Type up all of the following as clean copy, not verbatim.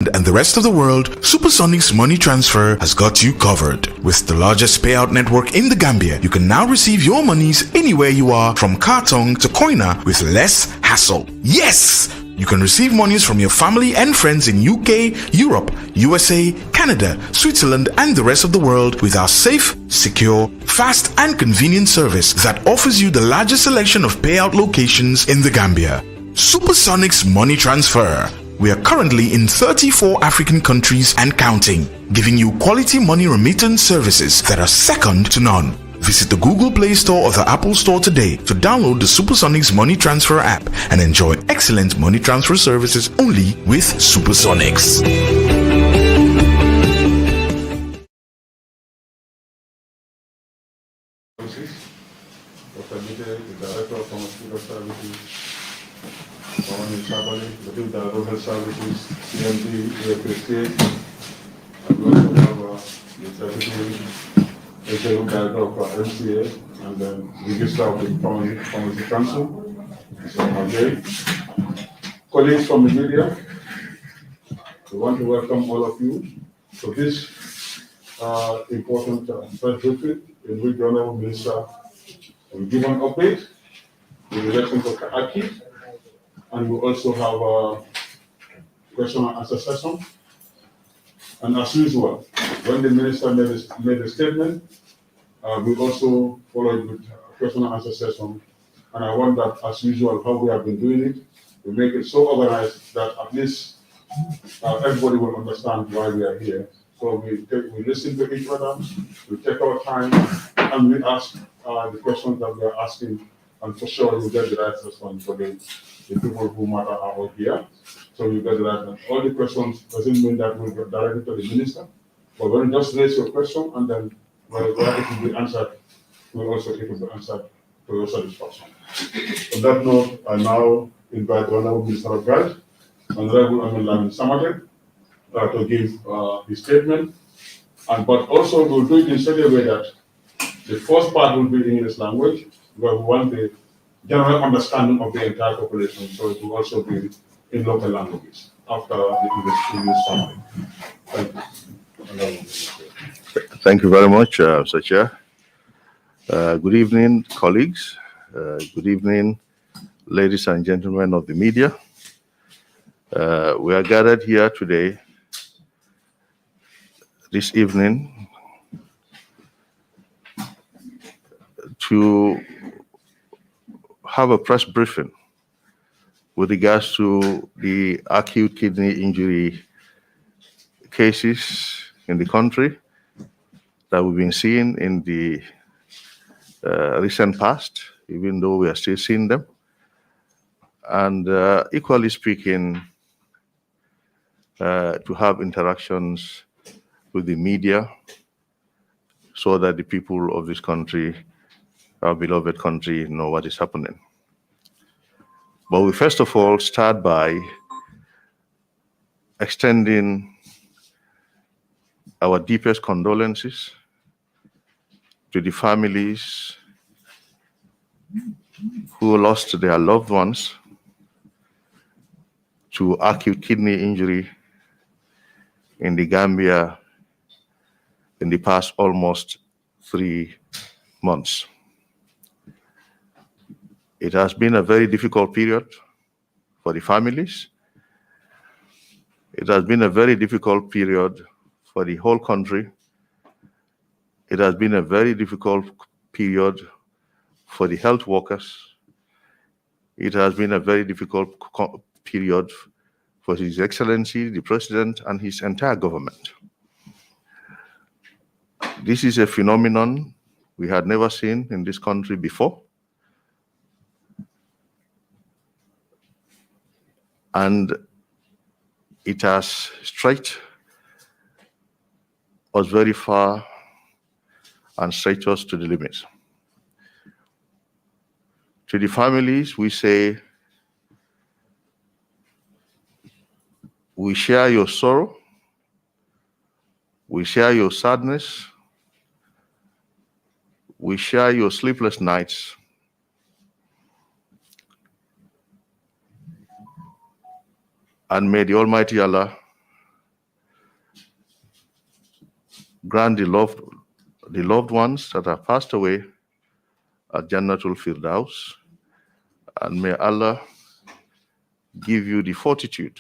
Switzerland, and the rest of the world, Supersonics Money Transfer has got you covered. With the largest payout network in the Gambia, you can now receive your monies anywhere you are, from Kartong to Koina, with less hassle. Yes! You can receive monies from your family and friends in UK, Europe, USA, Canada, Switzerland, and the rest of the world with our safe, secure, fast, and convenient service that offers you the largest selection of payout locations in the Gambia. Supersonics Money Transfer. We are currently in 34 African countries and counting, giving you quality money remittance services that are second to none. Visit the Google Play Store or the Apple Store today to download the Supersonics Money Transfer app and enjoy excellent money transfer services only with Supersonics. Dr. Samateh, the Director of Pharmaceutical Services, the Director of Health Services, CMD, AKI, and we also have the Secretary, Executive Director of MCA, and then Register of the Pharmacy Council, so again, colleagues from the media, we want to welcome all of you to this important press briefing in which the Honorable Minister will give an update with the elections of AKI, and we also have a question and answer session. And as usual, when the Minister made a statement, we also followed with a question and answer session. And I want that, as usual, how we have been doing it, we make it so organized that at least everybody will understand why we are here. So we listen to each other, we take our time, and we ask the questions that we are asking, and for sure you get the right response for the people who matter are out here. So you get the right answer. All the questions doesn't mean that we'll get directly to the minister, but when you just raise your question and then where it will be answered, we'll also able to answer to your satisfaction. On that note, I now invite the Honorable Minister of Health, Honorable Dr Samateh, to give his statement. But also we'll do it in such a way that the first part will be in English language, where we want the general understanding of the entire population, so it will also be in local languages after the English summary. Thank you. Thank you very much, Mr. Chair. Good evening, colleagues. Good evening, ladies and gentlemen of the media. We are gathered here today, this evening, to have a press briefing with regards to the acute kidney injury cases in the country that we've been seeing in the recent past, even though we are still seeing them. And equally speaking, to have interactions with the media so that the people of this country, our beloved country, know what is happening. But we first of all start by extending our deepest condolences to the families who lost their loved ones to acute kidney injury in the Gambia in the past almost 3 months. It has been a very difficult period for the families. It has been a very difficult period for the whole country. It has been a very difficult period for the health workers. It has been a very difficult period for His Excellency, the President, and his entire government. This is a phenomenon we had never seen in this country before. And it has stretched us very far and stretched us to the limits. To the families, we say, we share your sorrow, we share your sadness, we share your sleepless nights. And may the Almighty Allah grant the loved ones that have passed away at Jannatul Firdaus, and may Allah give you the fortitude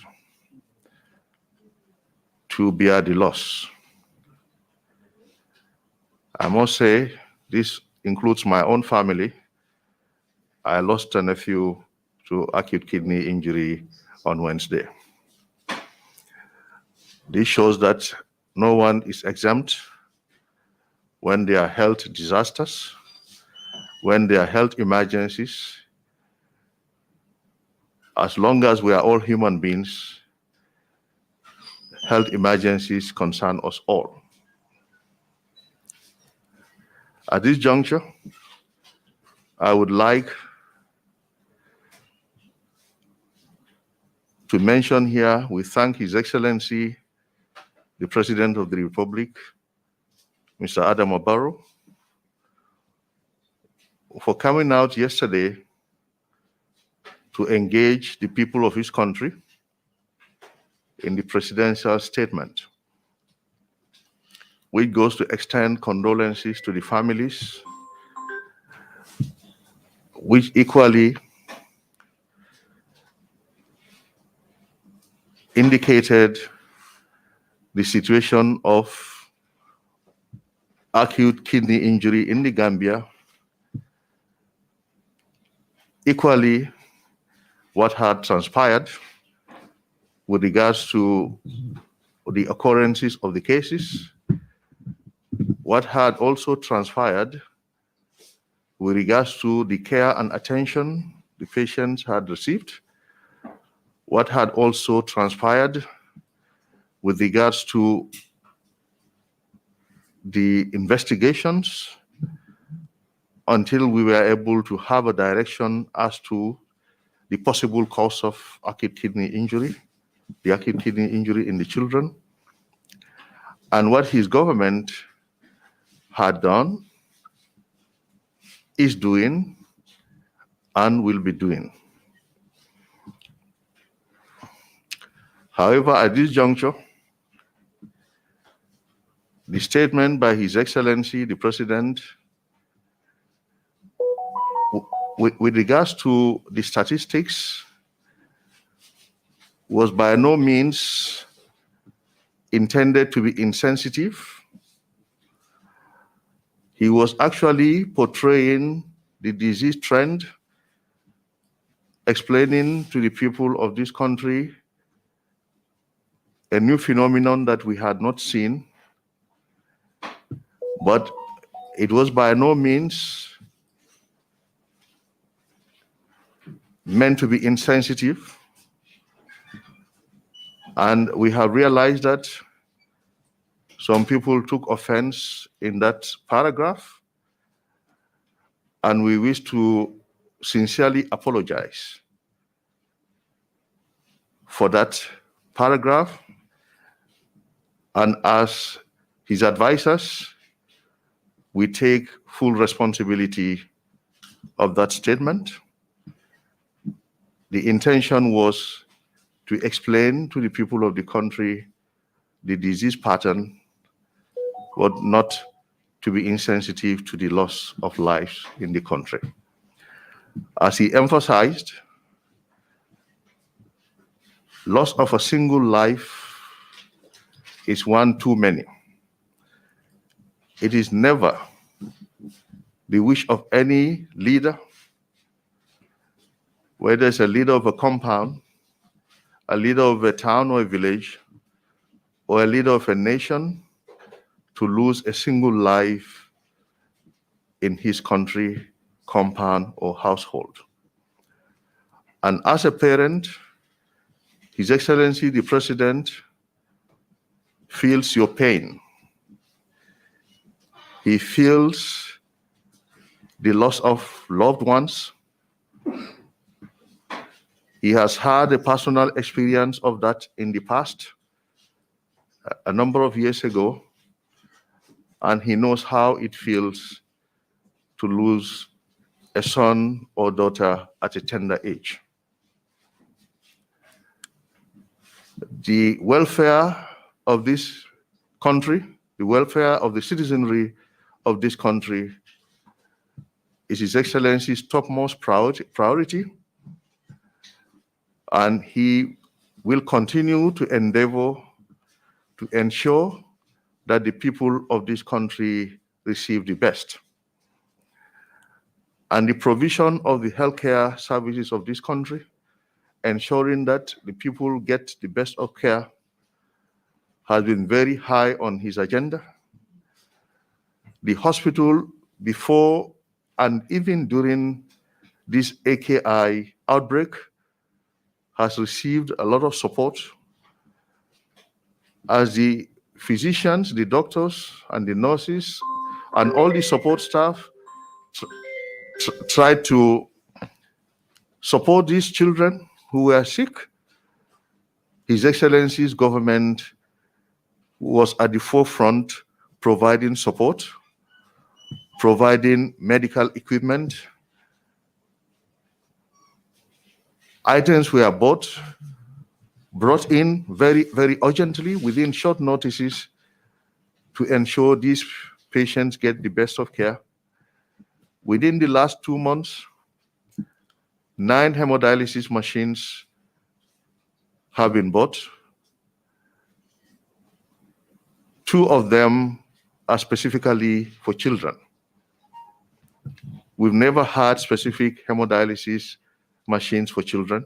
to bear the loss. I must say, this includes my own family. I lost a nephew to acute kidney injury on Wednesday. This shows that no one is exempt when there are health disasters, when there are health emergencies. As long as we are all human beings, health emergencies concern us all. At this juncture, I would like to mention here, we thank His Excellency, the President of the Republic, Mr. Adama Barrow, for coming out yesterday to engage the people of his country in the presidential statement, which goes to extend condolences to the families, which equally indicated the situation of acute kidney injury in the Gambia, equally what had transpired with regards to the occurrences of the cases, what had also transpired with regards to the care and attention the patients had received, what had also transpired with regards to the investigations until we were able to have a direction as to the possible cause of acute kidney injury, the acute kidney injury in the children, and what his government had done, is doing, and will be doing. However, at this juncture, the statement by His Excellency, the President, with regards to the statistics, was by no means intended to be insensitive. He was actually portraying the disease trend, explaining to the people of this country a new phenomenon that we had not seen, but it was by no means meant to be insensitive. And we have realized that some people took offense in that paragraph, and we wish to sincerely apologize for that paragraph. And as his advisors, we take full responsibility of that statement. The intention was to explain to the people of the country the disease pattern, but not to be insensitive to the loss of lives in the country. As he emphasized, loss of a single life is one too many. It is never the wish of any leader, whether it's a leader of a compound, a leader of a town or a village, or a leader of a nation, to lose a single life in his country, compound, or household. And as a parent, His Excellency the President feels your pain. He feels the loss of loved ones. He has had a personal experience of that in the past, a number of years ago, and he knows how it feels to lose a son or daughter at a tender age. The welfare of this country the welfare of the citizenry of this country is His Excellency's topmost priority, and he will continue to endeavor to ensure that the people of this country receive the best. And the provision of the healthcare services of this country, ensuring that the people get the best of care, has been very high on his agenda. The hospital, before and even during this AKI outbreak, has received a lot of support as the physicians, the doctors, and the nurses, and all the support staff tried to support these children who were sick. His Excellency's government was at the forefront providing support, providing medical equipment. Items were brought in very, very urgently within short notices to ensure these patients get the best of care. Within the last 2 months, 9 hemodialysis machines have been bought. 2 of them are specifically for children. We've never had specific hemodialysis machines for children,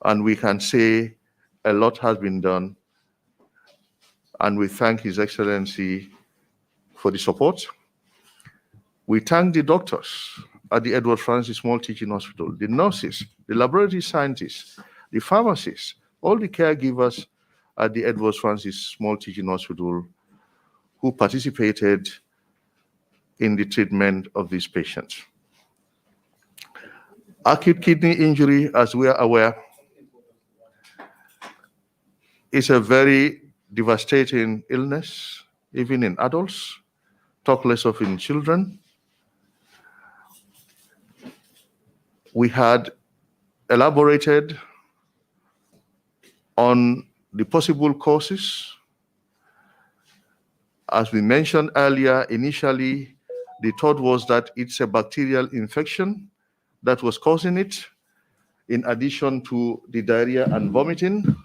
and we can say a lot has been done, and we thank His Excellency for the support. We thank the doctors at the Edward Francis Small Teaching Hospital, the nurses, the laboratory scientists, the pharmacists, all the caregivers at the Edward Francis Small Teaching Hospital who participated in the treatment of these patients. Acute kidney injury, as we are aware, is a very devastating illness, even in adults, talk less of in children. We had elaborated on the possible causes. As we mentioned earlier, initially, the thought was that it's a bacterial infection that was causing it, in addition to the diarrhea and vomiting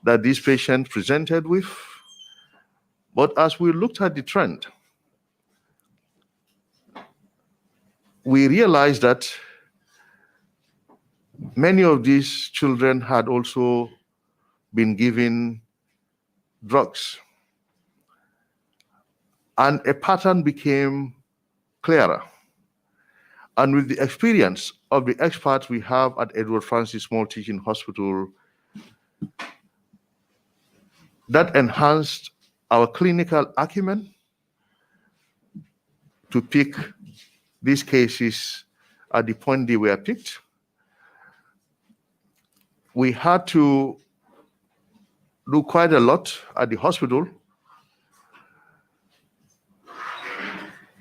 that this patient presented with. But as we looked at the trend, we realized that many of these children had also been given drugs, and a pattern became clearer. And with the experience of the experts we have at Edward Francis Small Teaching Hospital, that enhanced our clinical acumen to pick these cases at the point they were picked. We had to do quite a lot at the hospital,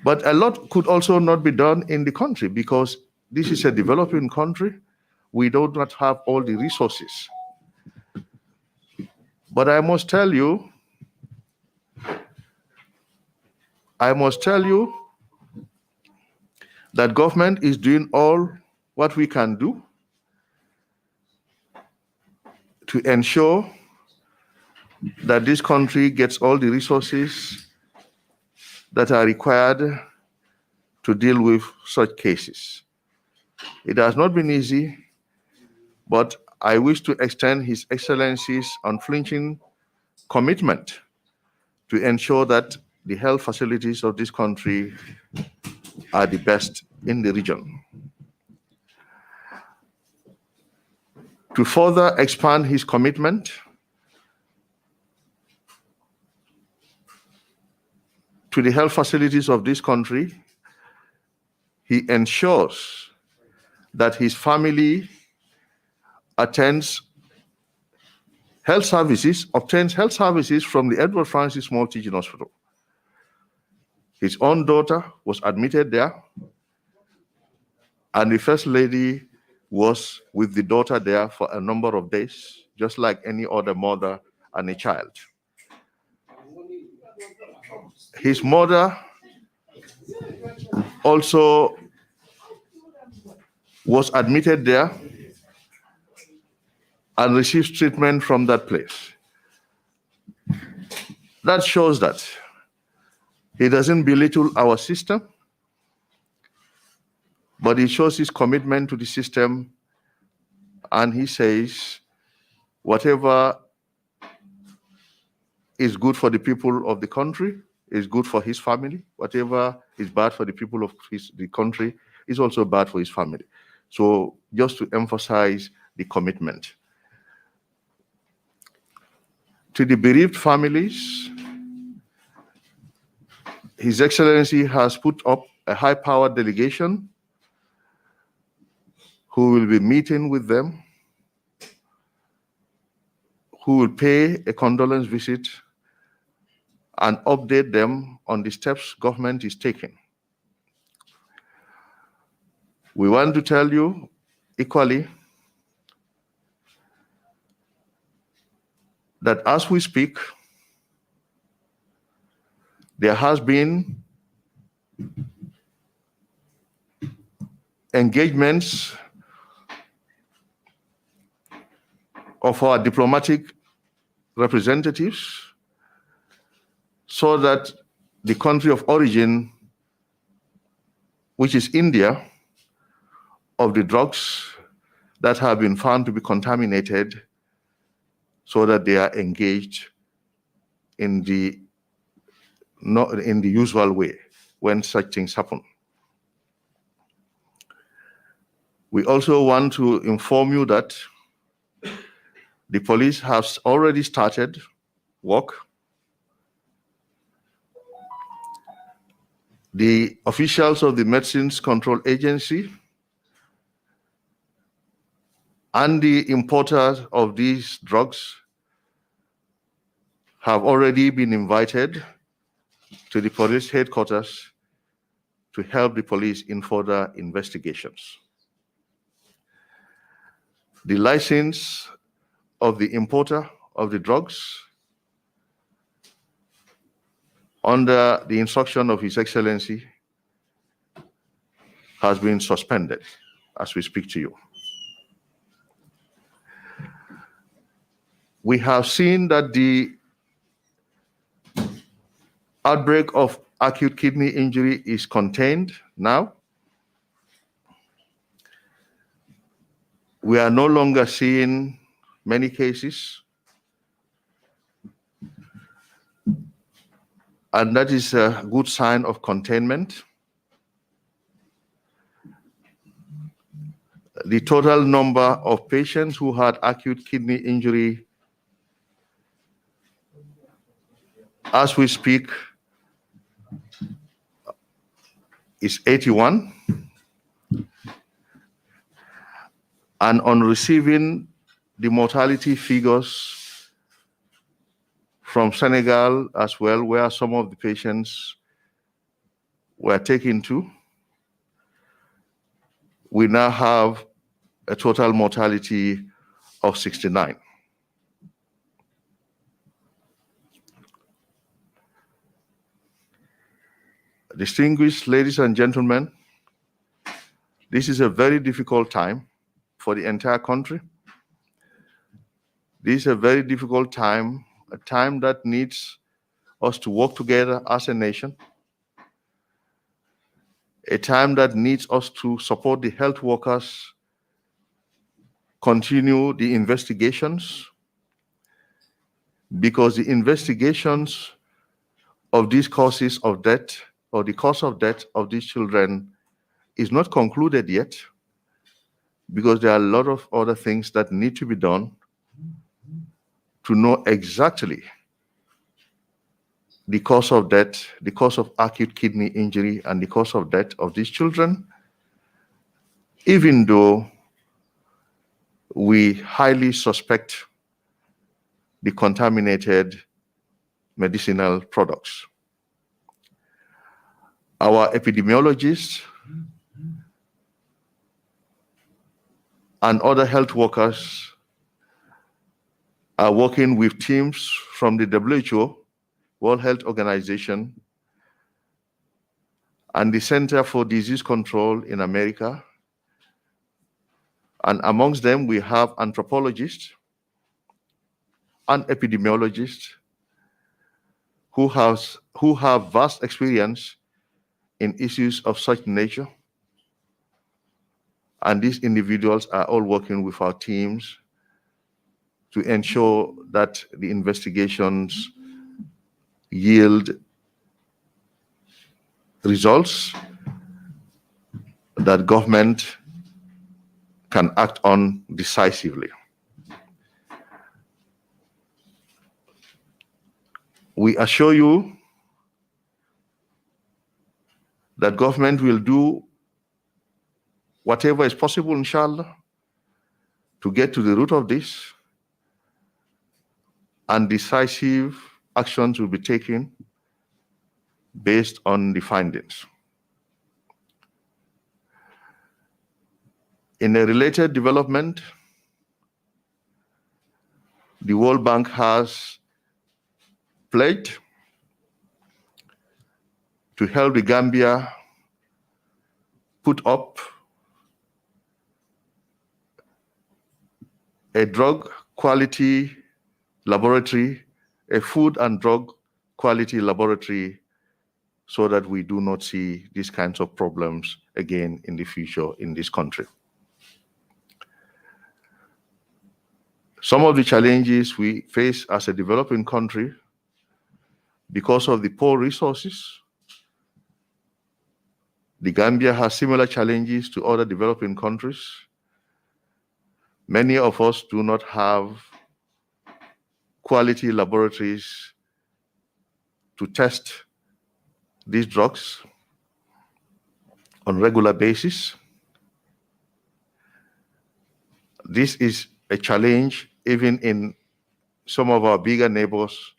but a lot could also not be done in the country because this is a developing country. We do not have all the resources. But I must tell you that government is doing all what we can do to ensure that this country gets all the resources that are required to deal with such cases. It has not been easy, but I wish to extend His Excellency's unflinching commitment to ensure that the health facilities of this country are the best in the region. To further expand his commitment to the health facilities of this country, he ensures that his family obtains health services from the Edward Francis Small Teaching Hospital. His own daughter was admitted there, and the First Lady was with the daughter there for a number of days, just like any other mother and a child. His mother also was admitted there and received treatment from that place. That shows that he doesn't belittle our system, but he shows his commitment to the system, and he says, whatever is good for the people of the country is good for his family. Whatever is bad for the people of the country is also bad for his family. So just to emphasize the commitment. To the bereaved families, His Excellency has put up a high-powered delegation who will be meeting with them, who will pay a condolence visit and update them on the steps government is taking. We want to tell you equally that as we speak, there has been engagements of our diplomatic representatives so that the country of origin, which is India, of the drugs that have been found to be contaminated, so that they are engaged in the usual way when such things happen. We also want to inform you that the police has already started work. The officials of the Medicines Control Agency and the importers of these drugs have already been invited to the police headquarters to help the police in further investigations. The license of the importer of the drugs, under the instruction of His Excellency, has been suspended as we speak to you. We have seen that the outbreak of acute kidney injury is contained now. We are no longer seeing many cases, and that is a good sign of containment. The total number of patients who had acute kidney injury as we speak is 81. And on receiving the mortality figures from Senegal as well, where some of the patients were taken to, we now have a total mortality of 69. Distinguished ladies and gentlemen, this is a very difficult time for the entire country. This is a very difficult time, a time that needs us to work together as a nation, a time that needs us to support the health workers, continue the investigations, because the investigations of these causes of death or the cause of death of these children is not concluded yet, because there are a lot of other things that need to be done to know exactly the cause of death, the cause of acute kidney injury, and the cause of death of these children, even though we highly suspect the contaminated medicinal products. Our epidemiologists and other health workers are working with teams from the WHO World Health Organization, and the Center for Disease Control in America. And amongst them, we have anthropologists and epidemiologists who have vast experience in issues of such nature. And these individuals are all working with our teams to ensure that the investigations yield results that government can act on decisively. We assure you that government will do whatever is possible, inshallah, to get to the root of this, and decisive actions will be taken based on the findings. In a related development, the World Bank has pledged to help the Gambia put up a drug quality laboratory, a food and drug quality laboratory, so that we do not see these kinds of problems again in the future in this country. Some of the challenges we face as a developing country because of the poor resources. The Gambia has similar challenges to other developing countries. Many of us do not have quality laboratories to test these drugs on regular basis. This is a challenge even in some of our bigger neighbors,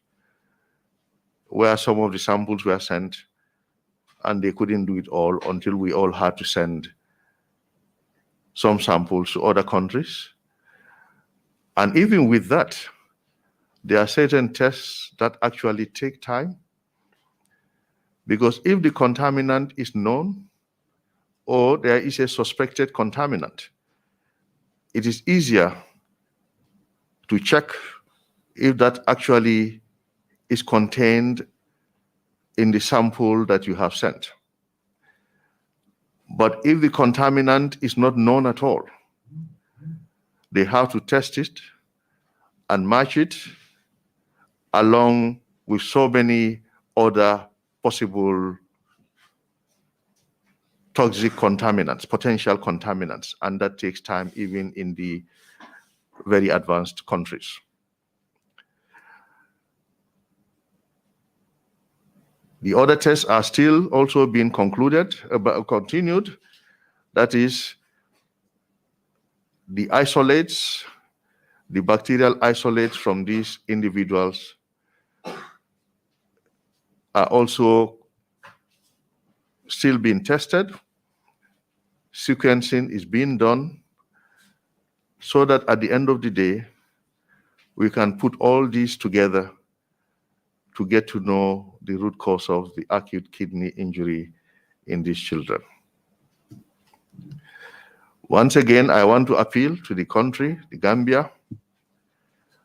where some of the samples were sent and they couldn't do it all until we all had to send some samples to other countries. And even with that, there are certain tests that actually take time, because if the contaminant is known or there is a suspected contaminant, it is easier to check if that actually is contained in the sample that you have sent. But if the contaminant is not known at all, they have to test it and match it along with so many other possible toxic contaminants, potential contaminants, and that takes time even in the very advanced countries. The other tests are still also being continued. That is, the isolates, the bacterial isolates from these individuals are also still being tested. Sequencing is being done so that at the end of the day, we can put all these together to get to know the root cause of the acute kidney injury in these children. Once again, I want to appeal to the country, the Gambia,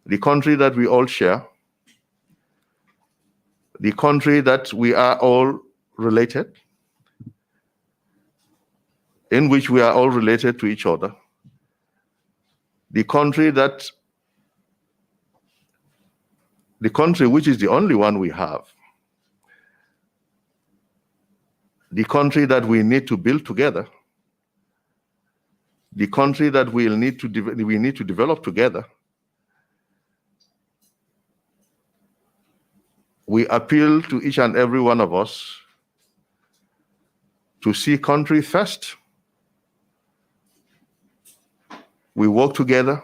the country that we all share, the country that we are all related, in which we are all related to each other, the country which is the only one we have, the country that we need to build together, the country that we need to develop together. We appeal to each and every one of us to see country first. We work together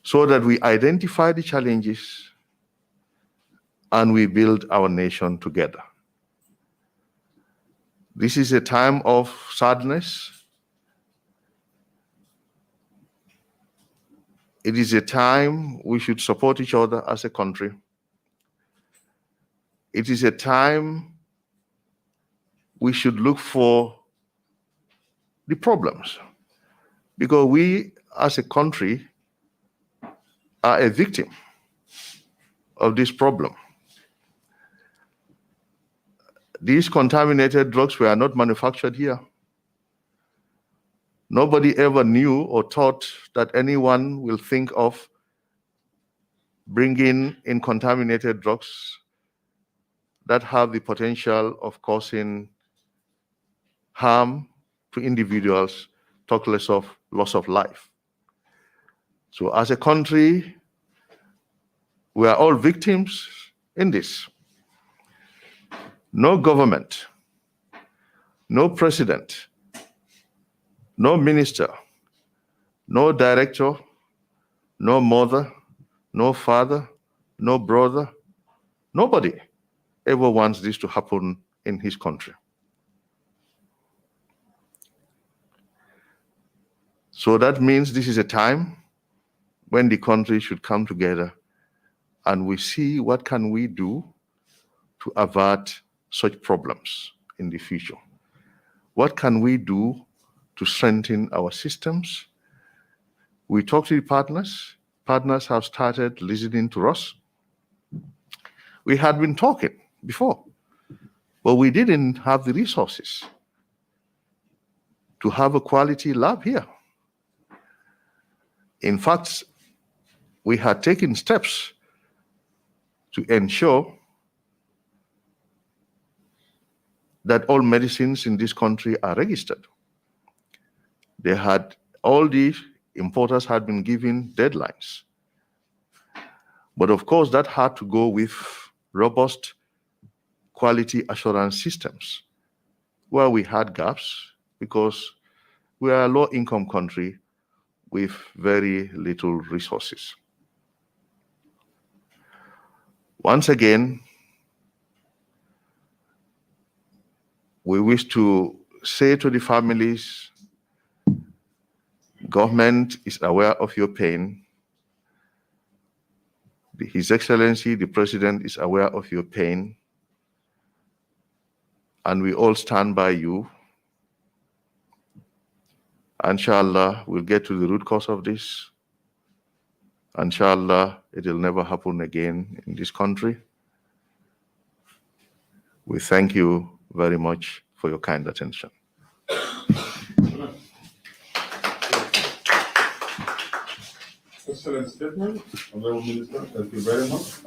so that we identify the challenges and we build our nation together. This is a time of sadness. It is a time we should support each other as a country. It is a time we should look for the problems, because we as a country are a victim of this problem. These contaminated drugs were not manufactured here. Nobody ever knew or thought that anyone will think of bringing in contaminated drugs that have the potential of causing harm to individuals, talk less of loss of life. So as a country, we are all victims in this. No government, no president, no minister, no director, no mother, no father, no brother, nobody ever wants this to happen in his country. So that means this is a time when the country should come together and we see what can we do to avert such problems in the future. What can we do to strengthen our systems? We talk to the partners. Partners have started listening to us. We had been talking before, but we didn't have the resources to have a quality lab here. In fact, we had taken steps to ensure that all medicines in this country are registered. All the importers had been given deadlines. But of course, that had to go with robust quality assurance systems, where we had gaps because we are a low-income country with very little resources. Once again, we wish to say to the families, government is aware of your pain. His Excellency, the President, is aware of your pain. And we all stand by you. Inshallah, we'll get to the root cause of this. Inshallah, it will never happen again in this country. We thank you very much for your kind attention. Excellent statement, Honorable Minister. Thank you very much.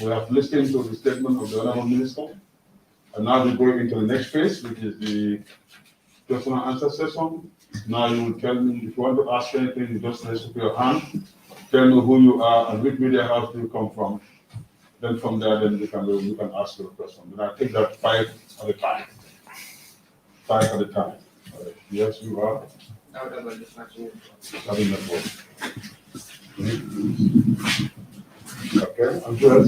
We have listened to the statement of the Honorable Minister, and now we go into the next phase, which is the question and answer session. Now you will tell me if you want to ask anything, you just raise up your hand, tell me who you are and which media house you come from. Then from there, then you can ask your question. And I take that 5 at a time. 5 at a time. Yes, you are. Having network. Okay, I'm sure.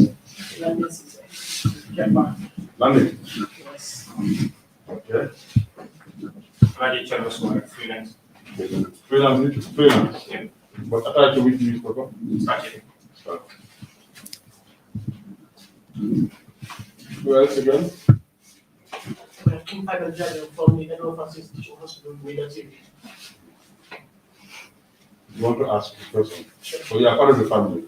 Landing. Yes. Okay. Freelance. Freelance. Yeah. But attached to which newspaper? Start. Who else again? Kim Pagan Jagger from the General Francis Teaching Hospital, Media TV. You want to ask the person? So you are part of the family.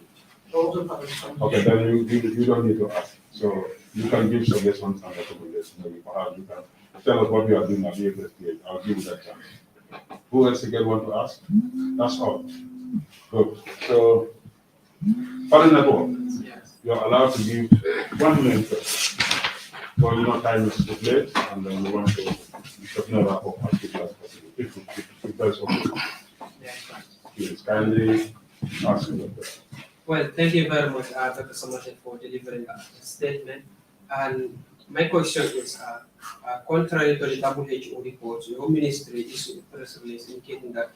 Also part of the family. Okay, then you don't need to ask. So you can give suggestions and recommendations. Maybe perhaps you can tell us what you are doing at the FSTA. I'll give you that chance. Who else again want to ask? That's all. Good. So, Foreign Network, Yes. you're allowed to give 1 minute first. So you know time is late, and then we want to wrap up as quickly as possible. If that's okay. Yes, right. Please kindly ask your question. Well, thank you very much, Dr. Samateh, for delivering a statement. And my question is, contrary to the WHO report, your ministry issued a press release indicating that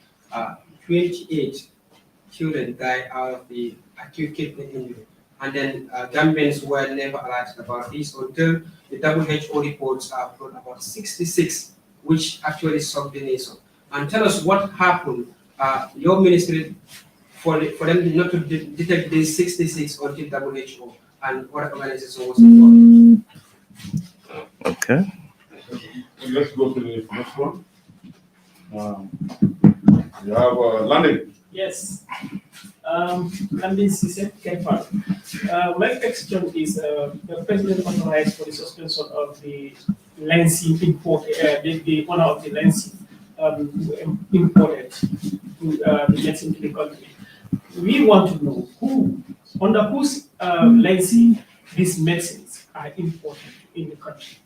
28 children died out of the acute kidney injury. And then Gambians were never alerted about this until the WHO reports are brought about 66, which actually shocked the nation. And tell us what happened your ministry for them not to detect these 66 until WHO and what organization was involved. Okay. Let's go to the next one. You have Landing. Yes. Landing Sise Kefal. My question is the President authorized for the suspension of the lancing import, the owner of the lancing imported to the medicine to the country. We want to know under whose lancing these medicines are imported in the country.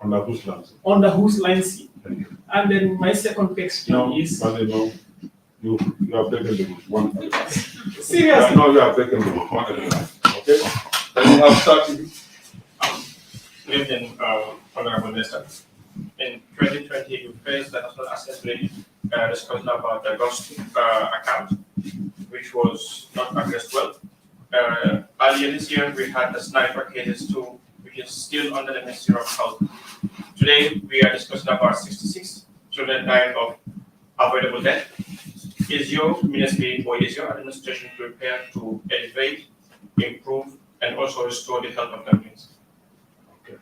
Under whose lands? Under whose lancing? And then my second question is. No, you are breaking the rules one at a time. Seriously? No, you are breaking the rules one at a time. Okay? Then you have started. Good evening, Honorable Minister. In 2020, you faced the National Assembly discussion about the Ghost account, which was not addressed well. Earlier this year, we had the sniper cases too, which is still under the Ministry of Health. Today, we are discussing about 66 children dying of avoidable death. Is your ministry or is your administration prepared to elevate, improve, and also restore the health of Gambians? Okay.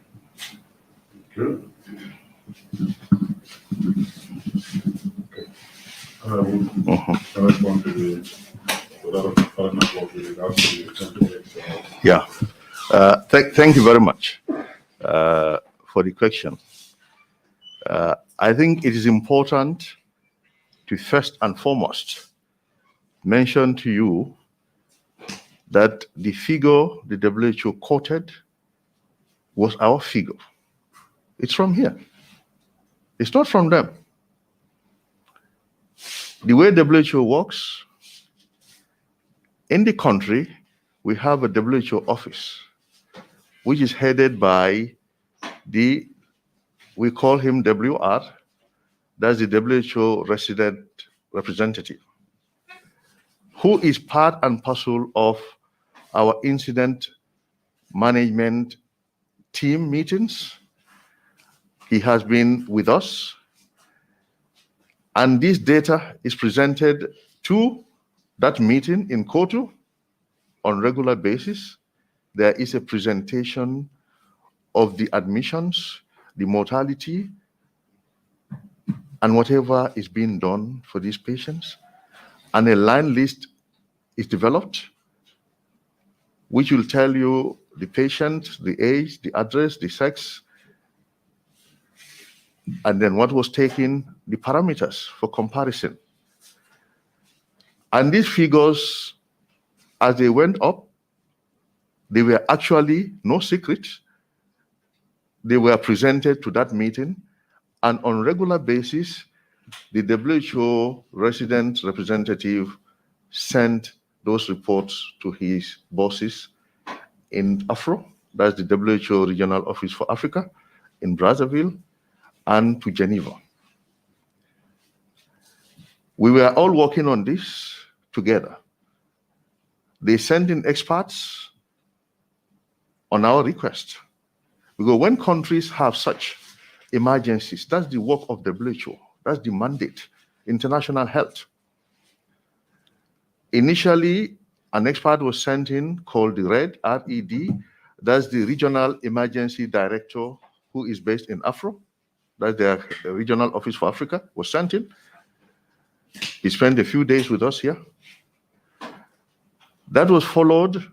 Good. Okay. I will respond to the with regards to the Yeah. Thank you very much for the question. I think it is important to first and foremost mention to you that the figure the WHO quoted was our figure. It's from here. It's not from them. The way WHO works, in the country, we have a WHO office, which is headed by we call him WR, that's the WHO resident representative, who is part and parcel of our incident management team meetings. He has been with us, and this data is presented to that meeting in Kotu on regular basis. There is a presentation of the admissions, the mortality, and whatever is being done for these patients. And a line list is developed, which will tell you the patient, the age, the address, the sex, and then what was taken, the parameters for comparison. And these figures, as they went up, they were actually no secret. They were presented to that meeting, and on regular basis, the WHO resident representative sent those reports to his bosses in Afro, that's the WHO Regional Office for Africa, in Brazzaville, and to Geneva. We were all working on this together. They sent in experts on our request. Because when countries have such emergencies, that's the work of WHO, that's the mandate, international health. Initially, an expert was sent in called the RED, R-E-D, that's the Regional Emergency Director who is based in Afro, that's the Regional Office for Africa, was sent in. He spent a few days with us here. That was followed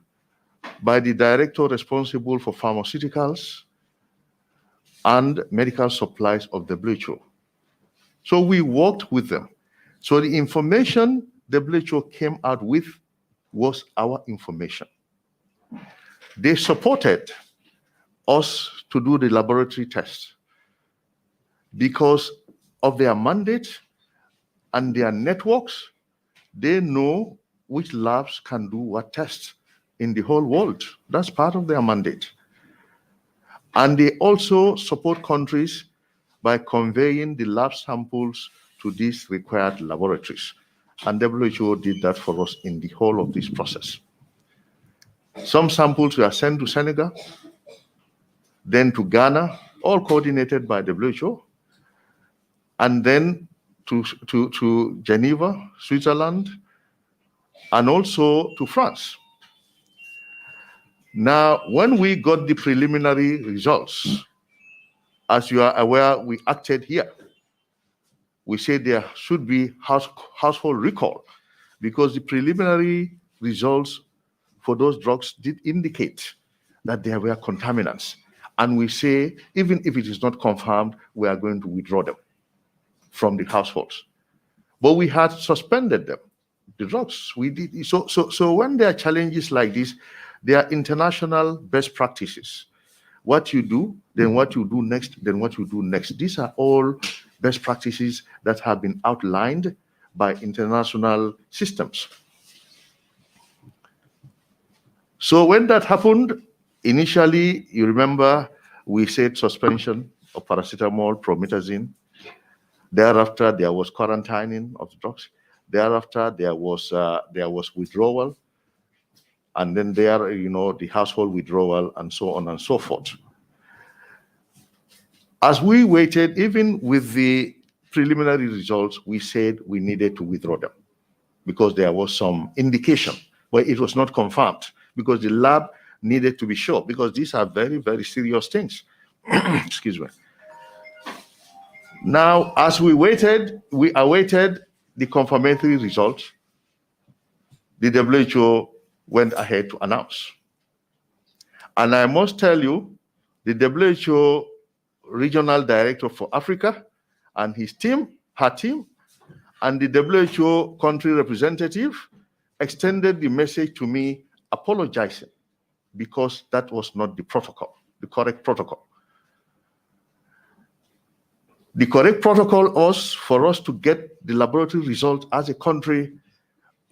by the director responsible for pharmaceuticals and medical supplies of WHO. So we worked with them. So the information WHO came out with was our information. They supported us to do the laboratory tests because of their mandate and their networks. They know which labs can do what tests in the whole world. That's part of their mandate. And they also support countries by conveying the lab samples to these required laboratories. And WHO did that for us in the whole of this process. Some samples were sent to Senegal, then to Ghana, all coordinated by WHO. And then to Geneva, Switzerland, and also to France. Now, when we got the preliminary results, as you are aware, we acted here. We said there should be household recall because the preliminary results for those drugs did indicate that there were contaminants. And we say, even if it is not confirmed, we are going to withdraw them from the households. But we had suspended them, the drugs. We did so when there are challenges like this, there are international best practices. What you do, then what you do next, then what you do next. These are all best practices that have been outlined by international systems. So when that happened, initially, you remember, we said suspension of paracetamol, promethazine. Thereafter, there was quarantining of the drugs. Thereafter, there was withdrawal, and then the household withdrawal, and so on and so forth. As we waited, even with the preliminary results, we said we needed to withdraw them because there was some indication, but it was not confirmed because the lab needed to be sure, because these are very, very serious things. Excuse me. Now, as we awaited the confirmatory results, the WHO went ahead to announce. And I must tell you, the WHO regional director for Africa and his team, her team, and the WHO country representative extended the message to me apologizing because that was not the protocol, the correct protocol. The correct protocol was for us to get the laboratory results as a country,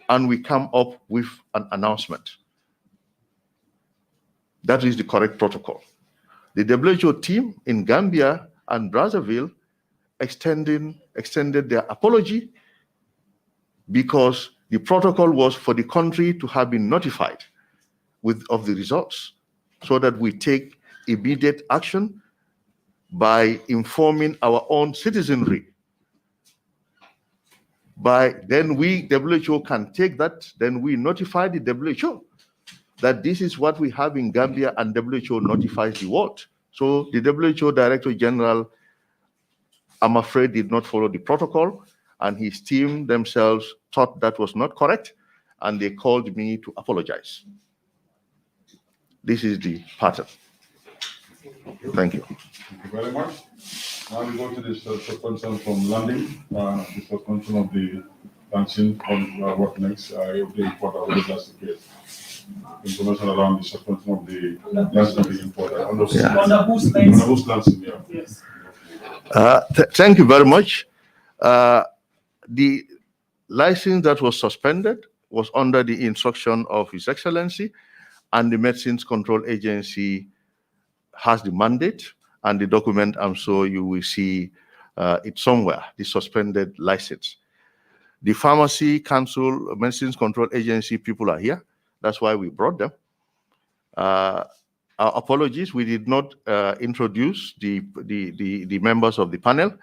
and we come up with an announcement. That is the correct protocol. The WHO team in Gambia and Brazzaville extended their apology because the protocol was for the country to have been notified of the results so that we take immediate action by informing our own citizenry. Then we, WHO, can take that, then we notify the WHO that this is what we have in Gambia, and WHO notifies the world. So the WHO Director General, I'm afraid, did not follow the protocol, and his team themselves thought that was not correct, and they called me to apologize. This is the pattern. Thank you. Thank you very much. Now we go to the suspension from landing, the suspension of the launching on what next. The import of the last case. Information around the suspension of the launching of the import. Under whose launching? Yeah. Yes. Thank you very much. The license that was suspended was under the instruction of His Excellency, and the Medicines Control Agency has the mandate, and the document, I'm sure you will see it somewhere, the suspended license. The Pharmacy Council, Medicines Control Agency people are here. That's why we brought them. Our apologies, we did not introduce the members of the panel,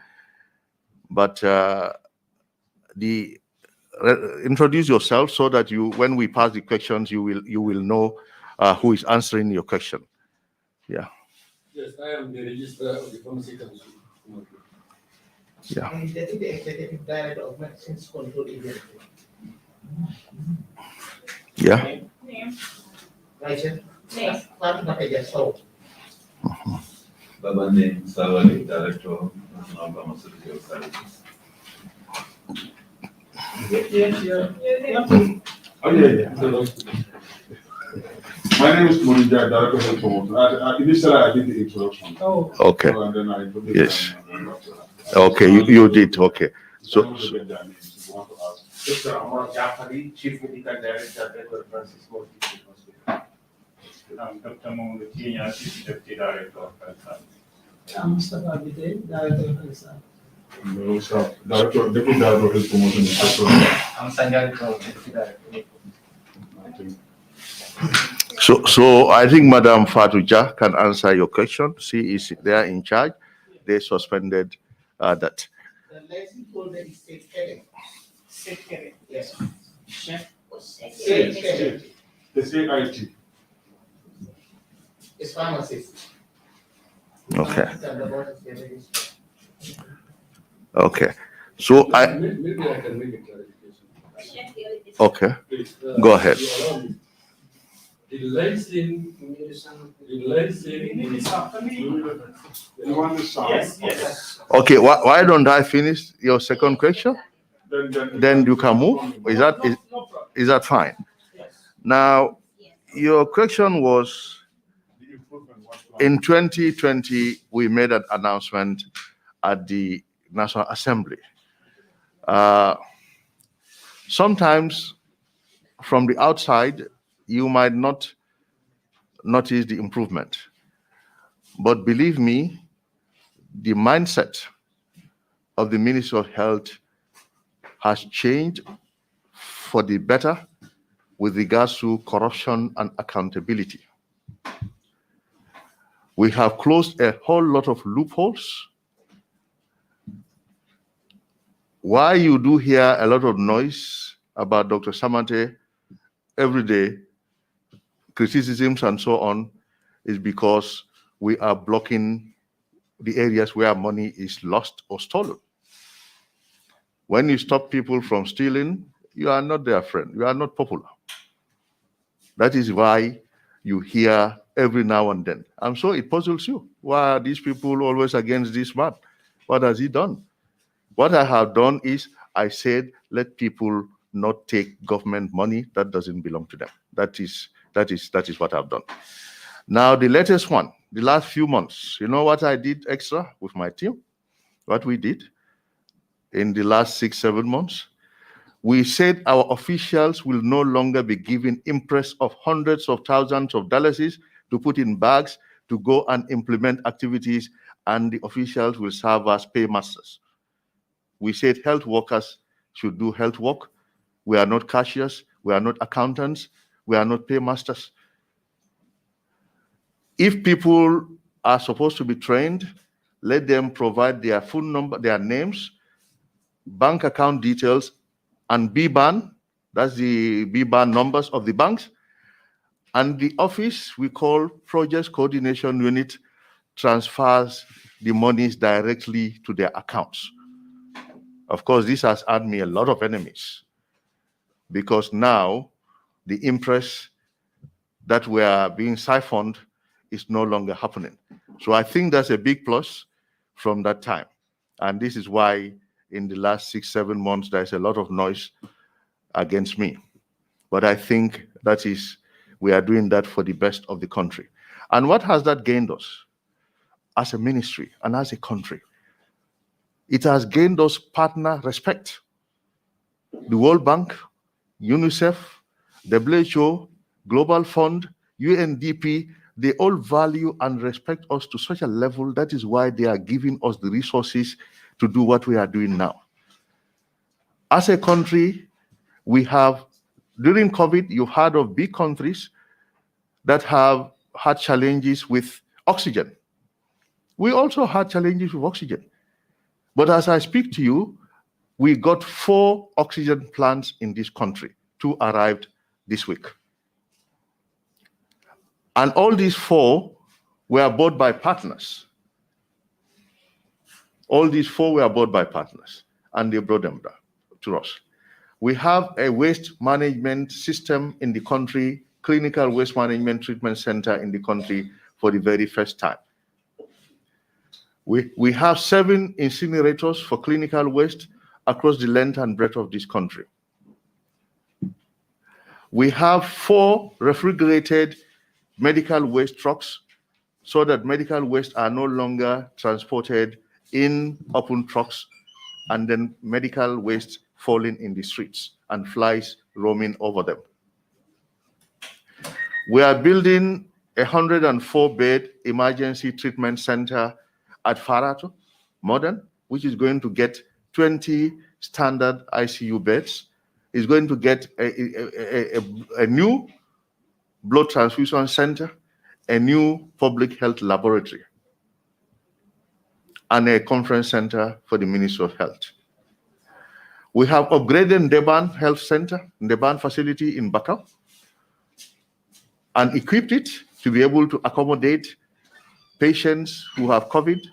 but introduce yourself so that when we pass the questions, you will know who is answering your question. Yeah. Yes, I am the registrar of the Pharmacy Council. Yeah. And the executive director of Medicines Control Agency. Yeah. License. Babande Savali, Director of National Pharmaceutical Services. Oh, yeah. My name is Monija, Director of Health Promotion. Initially, I did the introduction. Oh. Okay. And then I introduced Yes. them. Okay, you did. Okay. So, So if you want to ask. Dr. Amar Jafari, Chief Medical Director, Dr. Francis Mortis Hospital. I'm Dr. Mahmoud Kenya, Chief Deputy Director of Health Services. I'm Mustafa Abide, Director of Health Services. Deputy Director of Health Promotion. I'm Sanjay Kaur, Deputy Director. So I think Madam Fatuja can answer your question. She is there in charge. They suspended that. The license holder is Sekere. Sekere. Yes. Chef. Sekere. The CIT. It's pharmacist. Okay. Pharmacist and the board is the registrar. Okay. So Maybe I can make a clarification. okay. Please, Go ahead. you allow me. The license. You want to sound? Yes, yes. Okay. Why don't I finish your second question? Then you can move. Is No problem. that fine? Yes. Now, your question was, in 2020, we made an announcement at the National Assembly. Sometimes from the outside, you might not notice the improvement. But believe me, the mindset of the Ministry of Health has changed for the better with regards to corruption and accountability. We have closed a whole lot of loopholes. Why you do hear a lot of noise about Dr. Samateh every day, criticisms and so on, is because we are blocking the areas where money is lost or stolen. When you stop people from stealing, you are not their friend. You are not popular. That is why you hear every now and then. I'm sure it puzzles you. Why are these people always against this man? What has he done? What I have done is I said, let people not take government money that doesn't belong to them. That is what I've done. Now, the latest one, the last few months, you know what I did extra with my team? What we did in the last 6-7 months? We said our officials will no longer be given interest of hundreds of thousands of dollars to put in bags to go and implement activities, and the officials will serve as paymasters. We said health workers should do health work. We are not cashiers. We are not accountants. We are not paymasters. If people are supposed to be trained, let them provide their phone number, their names, bank account details, and BBAN, that's the BBAN numbers of the banks, and the office we call Projects Coordination Unit transfers the monies directly to their accounts. Of course, this has earned me a lot of enemies because now the interest that we are being siphoned is no longer happening. So I think that's a big plus from that time. And this is why in the last 6-7 months, there's a lot of noise against me. But I think we are doing that for the best of the country. And what has that gained us as a ministry and as a country? It has gained us partner respect. The World Bank, UNICEF, WHO, Global Fund, UNDP, they all value and respect us to such a level. That is why they are giving us the resources to do what we are doing now. As a country, we have, during COVID, you've heard of big countries that have had challenges with oxygen. We also had challenges with oxygen. But as I speak to you, we got 4 oxygen plants in this country. 2 arrived this week. And all these 4 were bought by partners. All these 4 were bought by partners, and they brought them to us. We have a waste management system in the country, clinical waste management treatment center in the country for the very first time. We have 7 incinerators for clinical waste across the length and breadth of this country. We have 4 refrigerated medical waste trucks so that medical waste are no longer transported in open trucks and then medical waste falling in the streets and flies roaming over them. We are building a 104-bed emergency treatment center at Farato, modern, which is going to get 20 standard ICU beds. It's going to get a new blood transfusion center, a new public health laboratory, and a conference center for the Ministry of Health. We have upgraded Deban Health Center, Deban facility in Bakau, and equipped it to be able to accommodate patients who have COVID.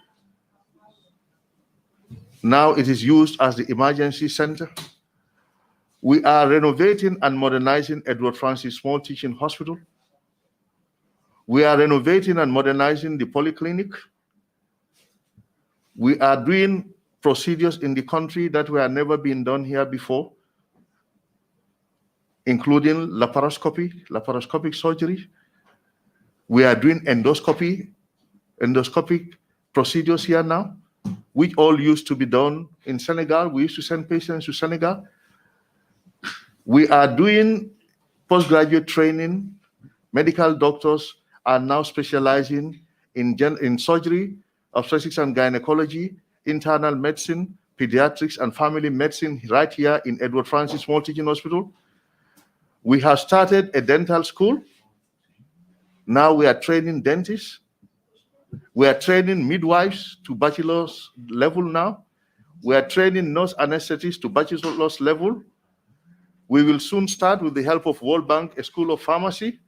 Now it is used as the emergency center. We are renovating and modernizing Edward Francis Small Teaching Hospital. We are renovating and modernizing the polyclinic. We are doing procedures in the country that were never been done here before, including laparoscopic surgery. We are doing endoscopic procedures here now, which all used to be done in Senegal. We used to send patients to Senegal. We are doing postgraduate training. Medical doctors are now specializing in surgery, obstetrics and gynecology, internal medicine, pediatrics, and family medicine right here in Edward Francis Small Teaching Hospital. We have started a dental school. Now we are training dentists. We are training midwives to bachelor's level now. We are training nurse anesthetists to bachelor's level. We will soon start, with the help of World Bank, a school of pharmacy.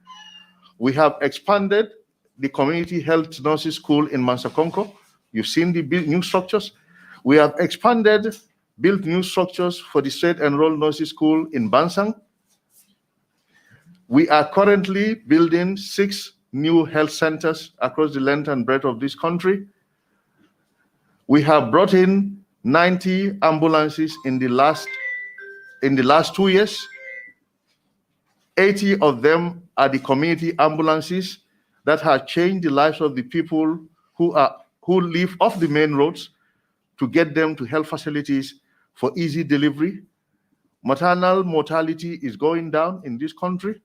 We have expanded the community health nurses school in Mansakonko. You've seen the new structures. We have expanded, built new structures for the state enrolled nurses school in Bansang. We are currently building 6 new health centers across the length and breadth of this country. We have brought in 90 ambulances in the last 2 years. 80 of them are the community ambulances that have changed the lives of the people who live off the main roads, to get them to health facilities for easy delivery. Maternal mortality is going down in this country.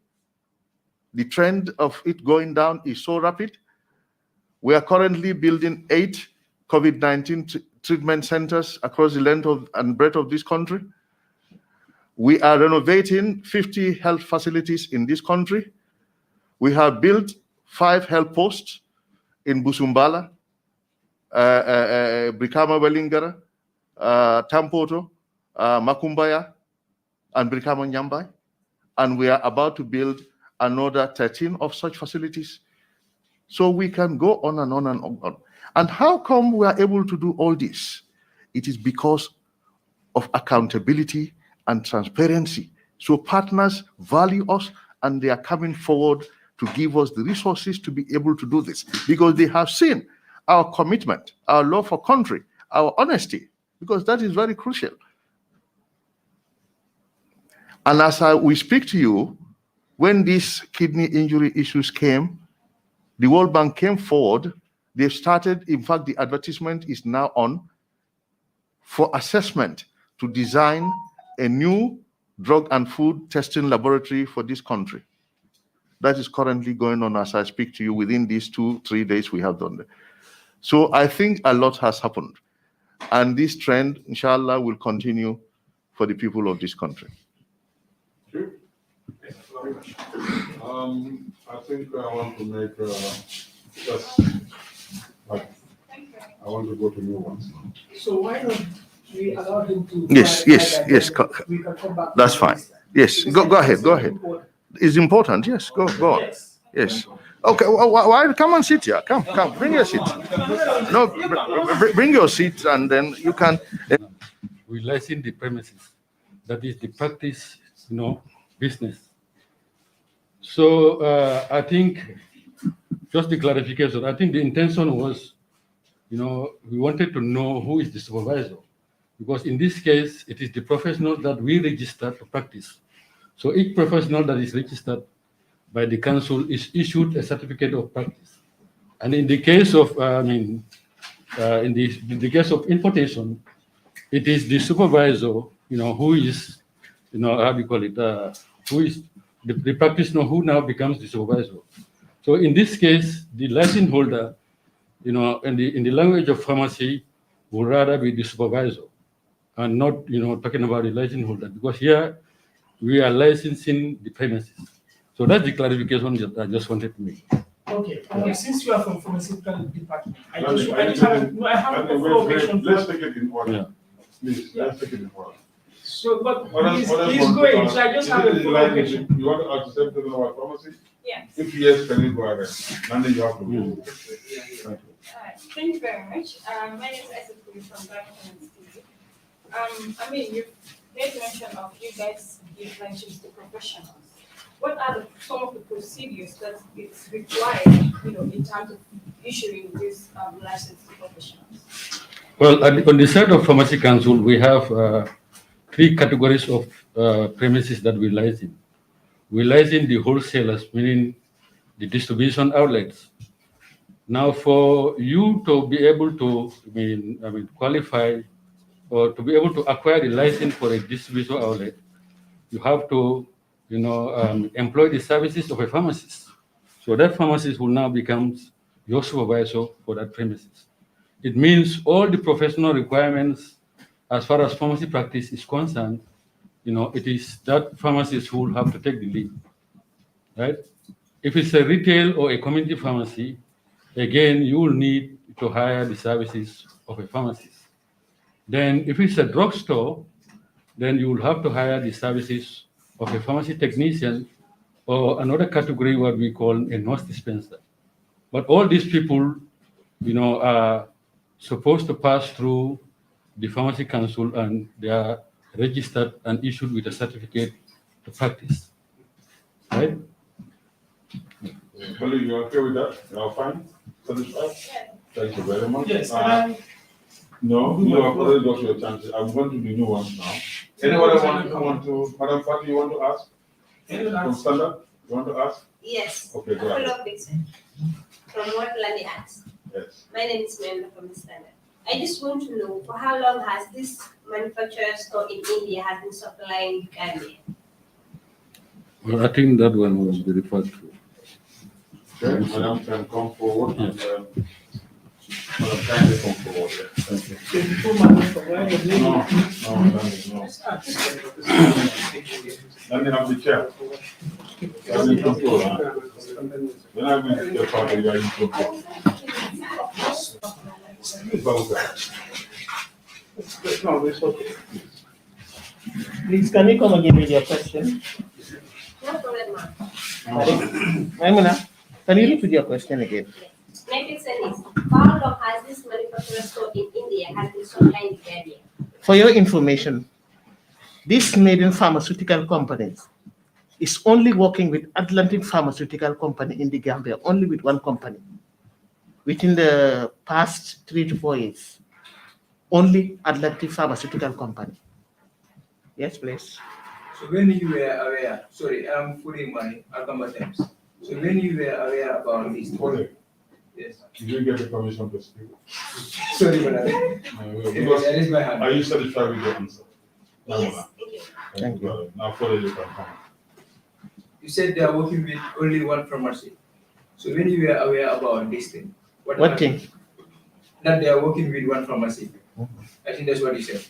The trend of it going down is so rapid. We are currently building 8 COVID-19 treatment centers across the length and breadth of this country. We are renovating 50 health facilities in this country. We have built 5 health posts in Busumbala, Brikama Welingara, Tampoto, Makumbaya, and Brikama Nyambai. And we are about to build another 13 of such facilities. So we can go on and on and on. And how come we are able to do all this? It is because of accountability and transparency. So partners value us, and they are coming forward to give us the resources to be able to do this, because they have seen our commitment, our love for country, our honesty, because that is very crucial. And as we speak to you, when these kidney injury issues came, the World Bank came forward. They've started, in fact, the advertisement is now on for assessment to design a new drug and food testing laboratory for this country. That is currently going on as I speak to you. Within these 2-3 days, we have done that. So I think a lot has happened. And this trend, inshallah, will continue for the people of this country. Okay. I think I want to make just like I want to go to new ones. So why not we allow him to? Yes. We can come back. That's fine. Yes, go ahead. It's important. Yes, go on. Yes. Okay. Why come and sit here? Come. Bring your seat. No, bring your seat, and then you can. We license the premises. That is the practice, business. So I think just the clarification. I think the intention was, we wanted to know who is the supervisor, because in this case it is the professional that we register to practice. So each professional that is registered by the council is issued a certificate of practice. And in the case of, in the case of importation, it is the supervisor, who is, how do you call it, who is the practitioner who now becomes the supervisor. So in this case, the license holder, in the language of pharmacy, would rather be the supervisor and not, talking about the license holder, because here we are licensing the premises. So that's the clarification that I just wanted to make. Okay. Since you are from pharmaceutical department, I have a follow-up question. Let's take it in order. Yeah. Please, let's take it in order. So, but he's want to going, ask, so I just is have it a in follow-up line with question. the- You want to ask the same thing about pharmacy? Yes. If yes, can you go ahead? And then you have to go. Thank you. Thank you very much. My name is Esapuri from Gambians TV. I mean, you made mention of you guys give lunches to professionals. What are some of the procedures that it's required, in terms of issuing this license to professionals? Well, on the side of Pharmacy Council, we have 3 categories of premises that we license. We license the wholesalers, meaning the distribution outlets. Now, for you to be able to, qualify or to be able to acquire the license for a distribution outlet, you have to, employ the services of a pharmacist. So that pharmacist will now become your supervisor for that premises. It means all the professional requirements as far as pharmacy practice is concerned, it is that pharmacist who will have to take the lead, right? If it's a retail or a community pharmacy, again, you will need to hire the services of a pharmacist. Then if it's a drugstore, then you will have to hire the services of a pharmacy technician or another category, what we call a nurse dispenser. But all these people, are supposed to pass through the Pharmacy Council and they are registered and issued with a certificate to practice, right? Well, you okay with that? You are fine? Satisfied? Thank you very much. Yes, No, you have already got your chances. I'm going to the new ones now. Anyone want to, Madam Fati, you want to ask? From Standard, you want to ask? Yes. Okay, go ahead. From what Lani asked. Yes. My name is Mel from the Standard. I just want to know, for how long has this manufacturer store in India has been supplying Gambia? Well, I think that one was referred to. Okay, Madam can come forward and Madam kindly come forward. Thank you. No, Then you have the chair. Then you control. Then I will get part of your control. No, it's okay. Please, can you come again with your question? No problem, ma'am. Maimuna, can you repeat your question again? My question is, how long has this manufacturer store in India has been supplying Gambia? For your information, this Maiden Pharmaceutical Company is only working with Atlantic Pharmaceutical Company in the Gambia, only with one company. Within the past 3 to 4 years, only Atlantic Pharmaceutical Company. Yes, please. So when you were aware, sorry, I'm putting my attempts. So when you were aware about this, yes. Did you get the permission to speak? Sorry, madam. That is my hand. Are you satisfied with your answer? Yes, Thank you. Now further you can come. You said they are working with only one pharmacy. So when you were aware about this thing, What thing? That they are working with one pharmacy. I think that's what you said.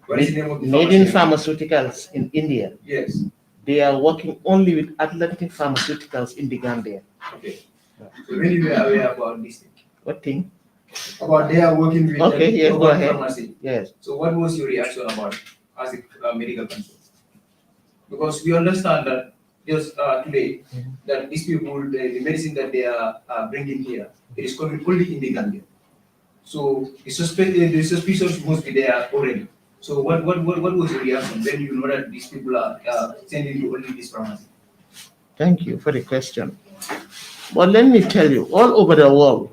What is the name of the Maiden pharmacy? Pharmaceuticals in India. Yes. They are working only with Atlantic Pharmaceuticals in the Gambia. Okay. So when you were aware about this thing. What thing? About they are working with Okay, yes, go one ahead. pharmacy. Yes. So what was your reaction about it as a medical council? Because we understand that just today that these people, the medicine that they are bringing here, it is coming only in the Gambia. So the suspicion must be there already. So what was your reaction when you know that these people are sending you only this pharmacy? Thank you for the question. But let me tell you, all over the world,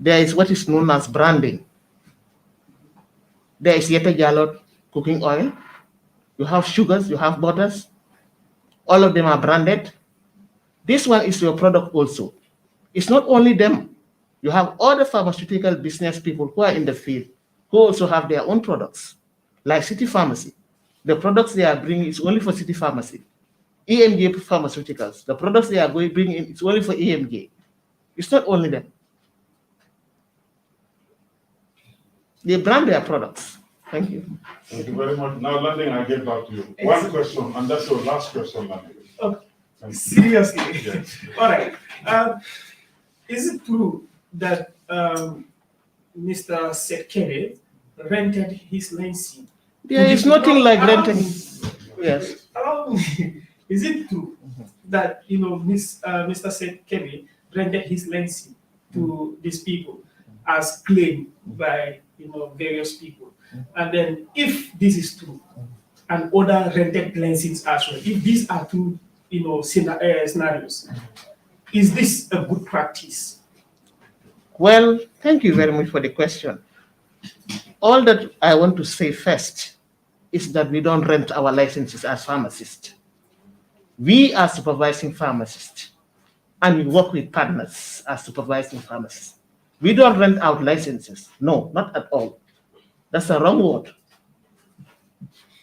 there is what is known as branding. There is Yeta Jalot cooking oil. You have sugars, you have butters. All of them are branded. This one is your product also. It's not only them. You have other pharmaceutical business people who are in the field who also have their own products, like City Pharmacy. The products they are bringing is only for City Pharmacy. EMJ Pharmaceuticals, the products they are going to bring in, it's only for EMJ. It's not only them. They brand their products. Thank you. Thank you very much. Now, Landing, I get back to you. One question, and that's your last question, Landing. Okay. Seriously? Yes. All right. Is it true that Mr. Sekere rented his license There is nothing like renting. Yes. Allow me. Is it true that Mr. Seth Kevin rented his landscape to these people as claimed by various people? And then, if this is true, and other rented landscapes as well, if these are two scenarios, is this a good practice? Well, thank you very much for the question. All that I want to say first is that we don't rent our licenses as pharmacists. We are supervising pharmacists, and we work with partners as supervising pharmacists. We don't rent out licenses. No, not at all. That's a wrong word.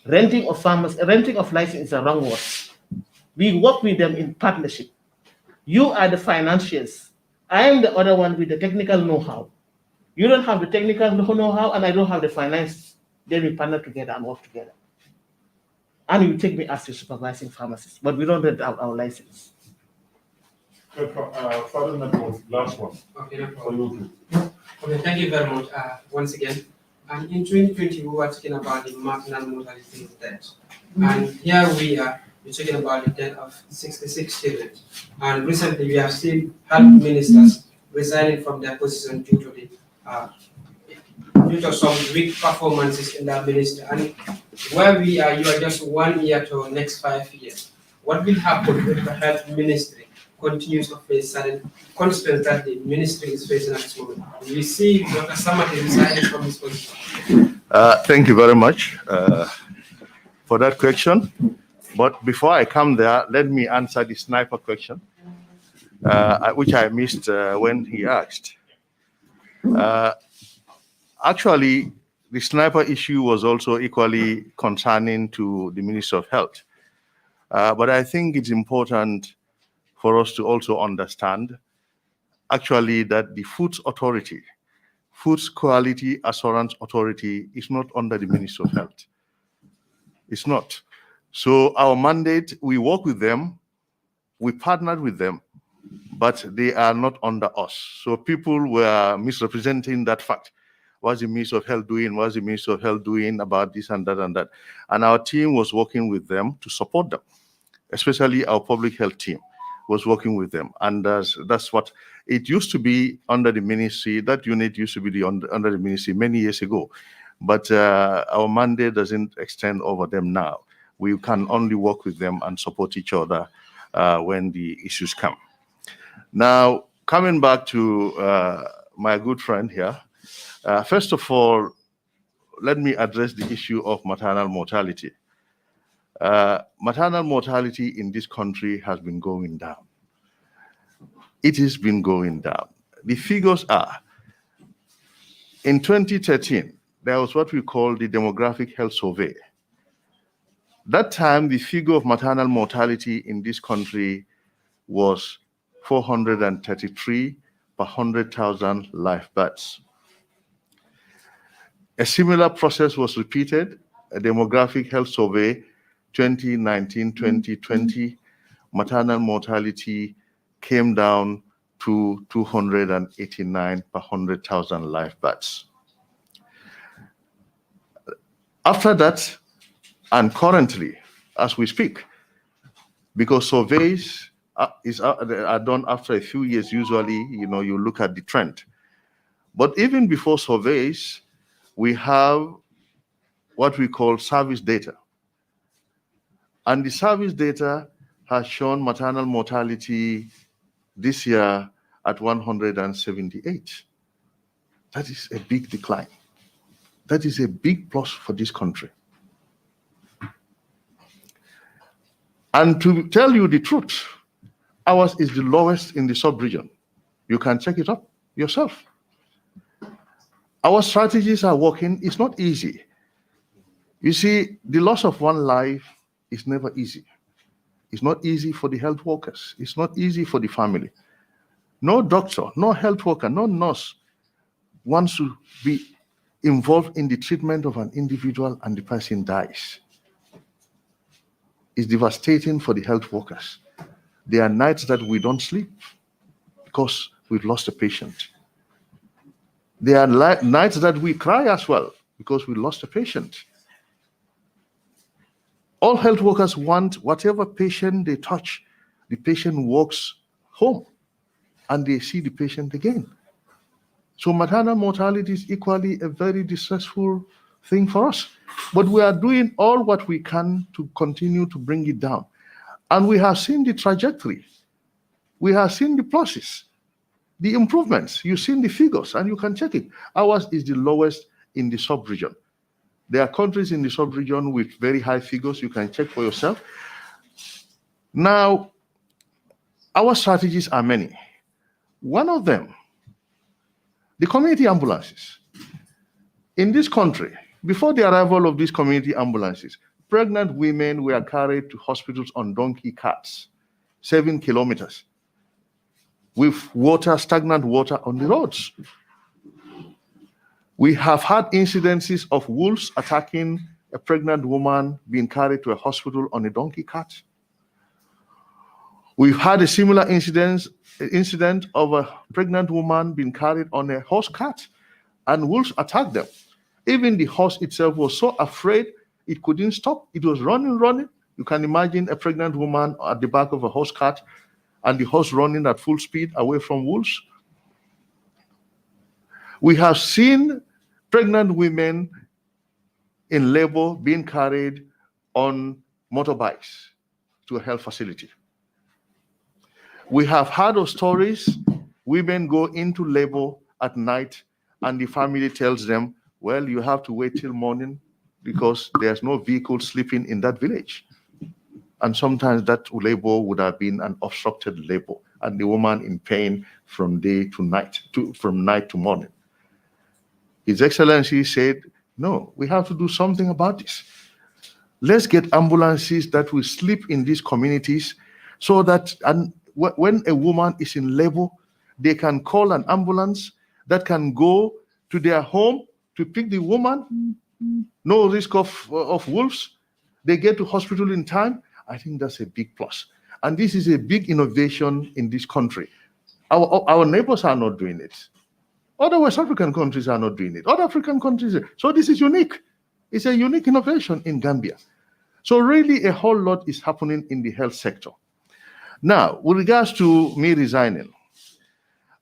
Renting of license is a wrong word. We work with them in partnership. You are the financiers. I am the other one with the technical know-how. You don't have the technical know-how, and I don't have the finance. Then we partner together and work together. And you take me as your supervising pharmacist, but we don't rent out our license. Father Network, last one. Okay, no problem. Okay, thank you very much once again. And in 2020, we were talking about the maternal mortality death. And here we are, we're talking about the death of 66 children. And recently, we have seen health ministers resigning from their position due to some weak performances in their ministry. And where we are, you are just 1 year to next 5 years. What will happen if the health ministry continues to face certain constraints that the ministry is facing at this moment? We see Dr. Samateh resigning from his position. Thank you very much for that question. But before I come there, let me answer the sniper question, which I missed when he asked. Actually, the sniper issue was also equally concerning to the Minister of Health. But I think it's important for us to also understand actually that the Foods Authority, Foods Quality Assurance Authority, is not under the Ministry of Health. It's not. So our mandate, we work with them, we partnered with them, but they are not under us. So people were misrepresenting that fact. What's the Ministry of Health doing? What's the Ministry of Health doing about this and that and that? And our team was working with them to support them, especially our public health team was working with them. And that's what it used to be under the ministry. That unit used to be under the ministry many years ago. But our mandate doesn't extend over them now. We can only work with them and support each other when the issues come. Now, coming back to my good friend here, first of all, let me address the issue of maternal mortality. Maternal mortality in this country has been going down. It has been going down. The figures are, in 2013, there was what we call the Demographic Health Survey. That time, the figure of maternal mortality in this country was 433 per 100,000 live births. A similar process was repeated, a Demographic Health Survey 2019-2020, maternal mortality came down to 289 per 100,000 live births. After that, and currently, as we speak, because surveys are done after a few years, usually, you look at the trend. But even before surveys, we have what we call service data. And the service data has shown maternal mortality this year at 178. That is a big decline. That is a big plus for this country. And to tell you the truth, ours is the lowest in the sub-region. You can check it up yourself. Our strategies are working. It's not easy. You see, the loss of one life is never easy. It's not easy for the health workers. It's not easy for the family. No doctor, no health worker, no nurse wants to be involved in the treatment of an individual and the person dies. It's devastating for the health workers. There are nights that we don't sleep because we've lost a patient. There are nights that we cry as well because we lost a patient. All health workers want whatever patient they touch, the patient walks home and they see the patient again. So maternal mortality is equally a very distressful thing for us. But we are doing all what we can to continue to bring it down. And we have seen the trajectory. We have seen the pluses, the improvements. You've seen the figures and you can check it. Ours is the lowest in the sub-region. There are countries in the sub-region with very high figures. You can check for yourself. Now, our strategies are many. One of them, the community ambulances. In this country, before the arrival of these community ambulances, pregnant women were carried to hospitals on donkey carts, 7 kilometers, with water, stagnant water on the roads. We have had incidences of wolves attacking a pregnant woman being carried to a hospital on a donkey cart. We've had a similar incident of a pregnant woman being carried on a horse cart, and wolves attacked them. Even the horse itself was so afraid it couldn't stop. It was running. You can imagine a pregnant woman at the back of a horse cart and the horse running at full speed away from wolves. We have seen pregnant women in labor being carried on motorbikes to a health facility. We have heard of stories, women go into labor at night and the family tells them, well, you have to wait till morning because there's no vehicle sleeping in that village. And sometimes that labor would have been an obstructed labor and the woman in pain from day to night, from night to morning. His Excellency said, no, we have to do something about this. Let's get ambulances that will sleep in these communities so that when a woman is in labor, they can call an ambulance that can go to their home to pick the woman, no risk of wolves. They get to hospital in time. I think that's a big plus. And this is a big innovation in this country. Our neighbors are not doing it. Other West African countries are not doing it. Other African countries. So this is unique. It's a unique innovation in Gambia. So really a whole lot is happening in the health sector. Now, with regards to me resigning,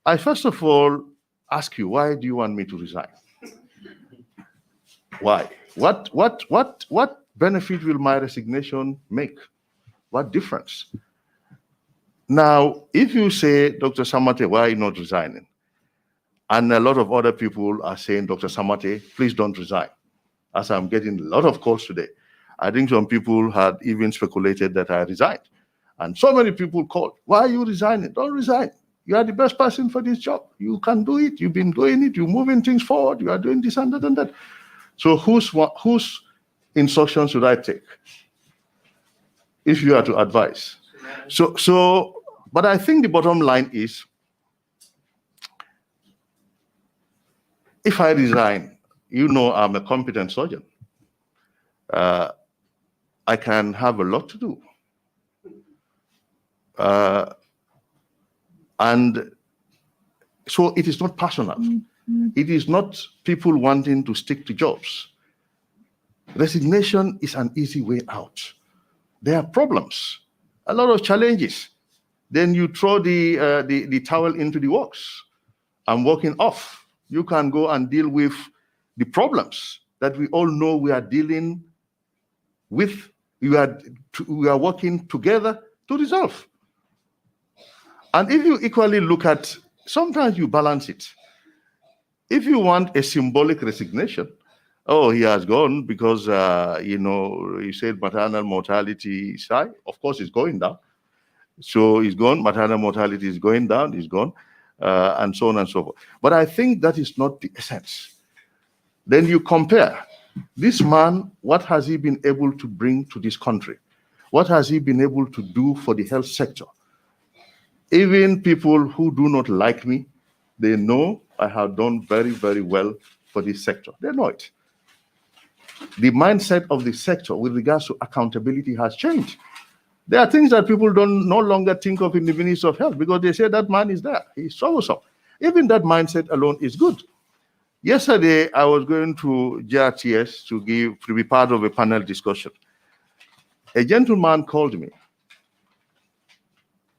I first of all ask you, why do you want me to resign? Why? What benefit will my resignation make? What difference? Now, if you say, Dr. Samateh, why are you not resigning? And a lot of other people are saying, Dr. Samateh, please don't resign. As I'm getting a lot of calls today. I think some people had even speculated that I resigned. And so many people called, why are you resigning? Don't resign. You are the best person for this job. You can do it. You've been doing it. You're moving things forward. You are doing this and that and that. So whose instructions should I take if you are to advise? But I think the bottom line is, if I resign, you know I'm a competent surgeon. I can have a lot to do. And so it is not personal. It is not people wanting to stick to jobs. Resignation is an easy way out. There are problems, a lot of challenges. Then you throw the towel into the works. I'm walking off. You can go and deal with the problems that we all know we are dealing with. We are working together to resolve. And if you equally look at, sometimes you balance it. If you want a symbolic resignation, oh, he has gone because, he said maternal mortality is high. Of course, it's going down. So he's gone, maternal mortality is going down, he's gone, and so on and so forth. But I think that is not the essence. Then you compare this man, what has he been able to bring to this country? What has he been able to do for the health sector? Even people who do not like me, they know I have done very, very well for this sector. They know it. The mindset of the sector with regards to accountability has changed. There are things that people no longer think of in the Ministry of Health because they say that man is there. He's so. Even that mindset alone is good. Yesterday, I was going to JRTS to be part of a panel discussion. a gentleman called me.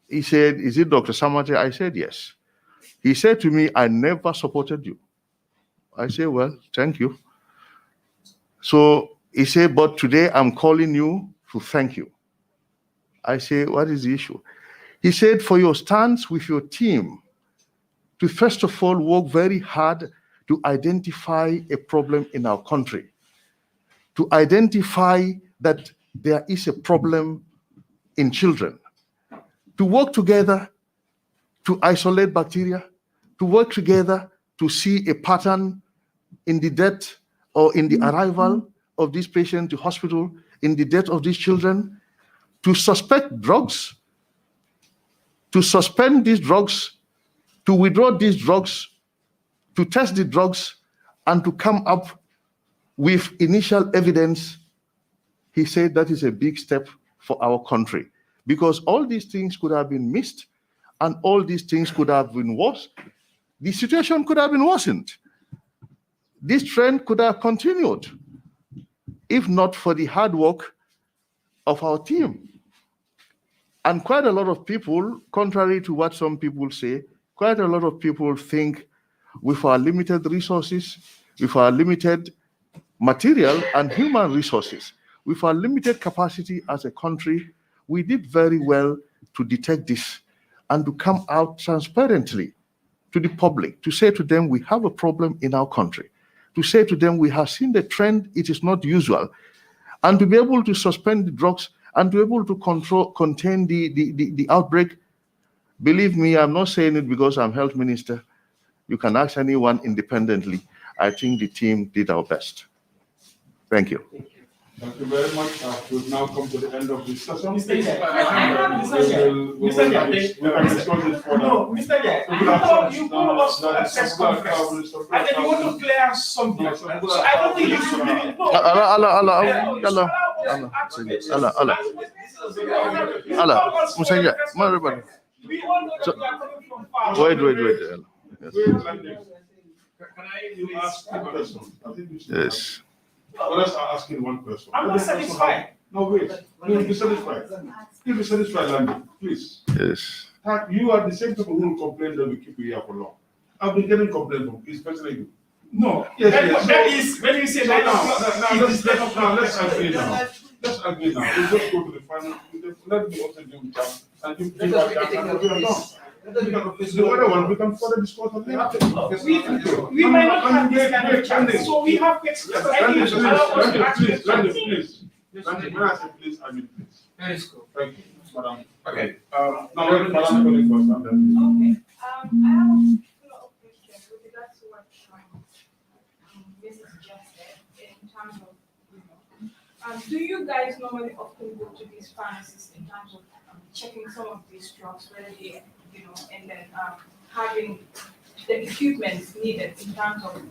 He said, "Is it Dr. Samateh?" I said, "Yes." He said to me, "I never supported you." I said, "Well, thank you." So he said, "But today I'm calling you to thank you." I said, "What is the issue?" He said, "For your stance with your team to first of all work very hard to identify a problem in our country, to identify that there is a problem in children, to work together to isolate bacteria, to work together to see a pattern in the death or in the arrival of this patient to hospital, in the death of these children, to suspect drugs, to suspend these drugs, to withdraw these drugs, to test the drugs, and to come up with initial evidence." He said that is a big step for our country, because all these things could have been missed and all these things could have been worse. The situation could have been worsened. This trend could have continued if not for the hard work of our team. And quite a lot of people, contrary to what some people say, quite a lot of people think with our limited resources, with our limited material and human resources, with our limited capacity as a country, we did very well to detect this and to come out transparently to the public, to say to them, we have a problem in our country, to say to them, we have seen the trend, it is not usual, and to be able to suspend the drugs and to be able to contain the outbreak. Believe me, I'm not saying it because I'm health minister. You can ask anyone independently. I think the team did our best. Thank you. Thank you very much. We've now come to the end of this session. Mr. Yeh. We can discuss it further. No, Mr. Yeh, you call us to a press conference, and then you want to clear something. So I don't think you should really. No. You ask two questions. Yes. Others are asking one question. I'm not satisfied. No, wait. You'll be satisfied. You'll be satisfied, Landy. Please. Yes. You are the same people who will complain that we keep you here for long. I've been getting complaints from, especially you. No. Yes, That is when you say so that. let's agree now. Let's agree now. We'll just go to the final. Let me also do the chance and give our chance and we are done. The other one, we can further discuss on later. We might not have this kind of chance, so we have questions. I think you should allow us to ask questions. Please. When I say please, I mean please. Very cool. Thank you, madam. Okay. Now, let madam calling first and then. Okay. I have a follow-up question with regards to what Mrs. just said in terms of, do you guys normally often go to these pharmacies in terms of checking some of these drugs, whether they, and then having the equipment needed in terms of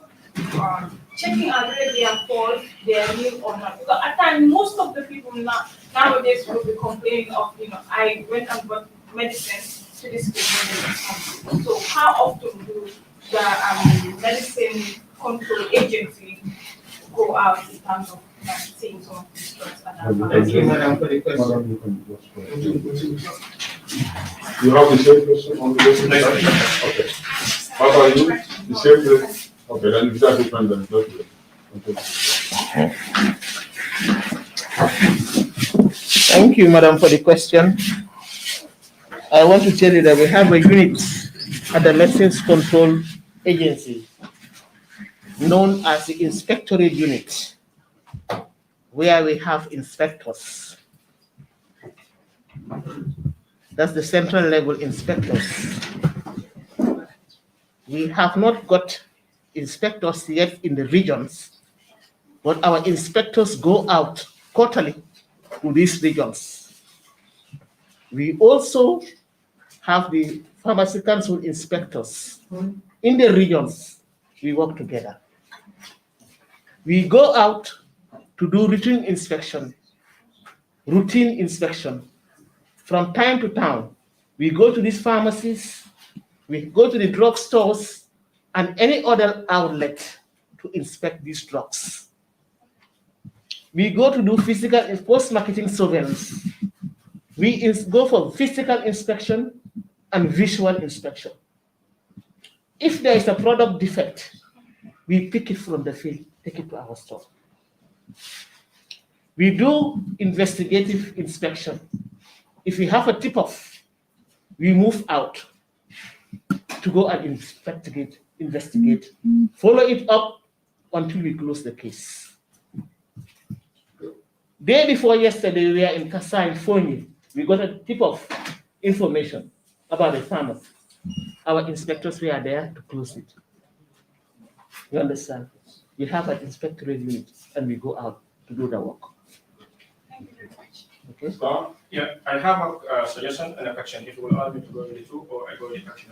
checking out whether they are false, they are new or not? Because at times, most of the people nowadays will be complaining of, I went and got medicine to this place. So how often do the medicine control agency go out in terms of seeing some of these drugs? Thank you, madam, for the question. You have the same question on the question? Okay. How about you? The same question? Okay, then if that's different, then just do it. Okay. Thank you, madam, for the question. I want to tell you that we have a unit at the Medicines Control Agency known as the Inspectorate Unit, where we have inspectors. That's the central level inspectors. We have not got inspectors yet in the regions, but our inspectors go out quarterly to these regions. We also have the Pharmacy Council inspectors in the regions. We work together. We go out to do routine inspection. From time to time, we go to these pharmacies, we go to the drugstores, and any other outlet to inspect these drugs. We go to do physical and post-marketing surveillance. We go for physical inspection and visual inspection. If there is a product defect, we pick it from the field, take it to our store. We do investigative inspection. If we have a tip-off, we move out to go and investigate, follow it up until we close the case. Day before yesterday, we were in Kasa in Fonyi. We got a tip-off information about a farmer. Our inspectors were there to close it. You understand? We have an inspectorate unit and we go out to do the work. Thank you very much. Okay? Yeah, I have a suggestion and a question. If you will allow me to go with the two, or I go with the action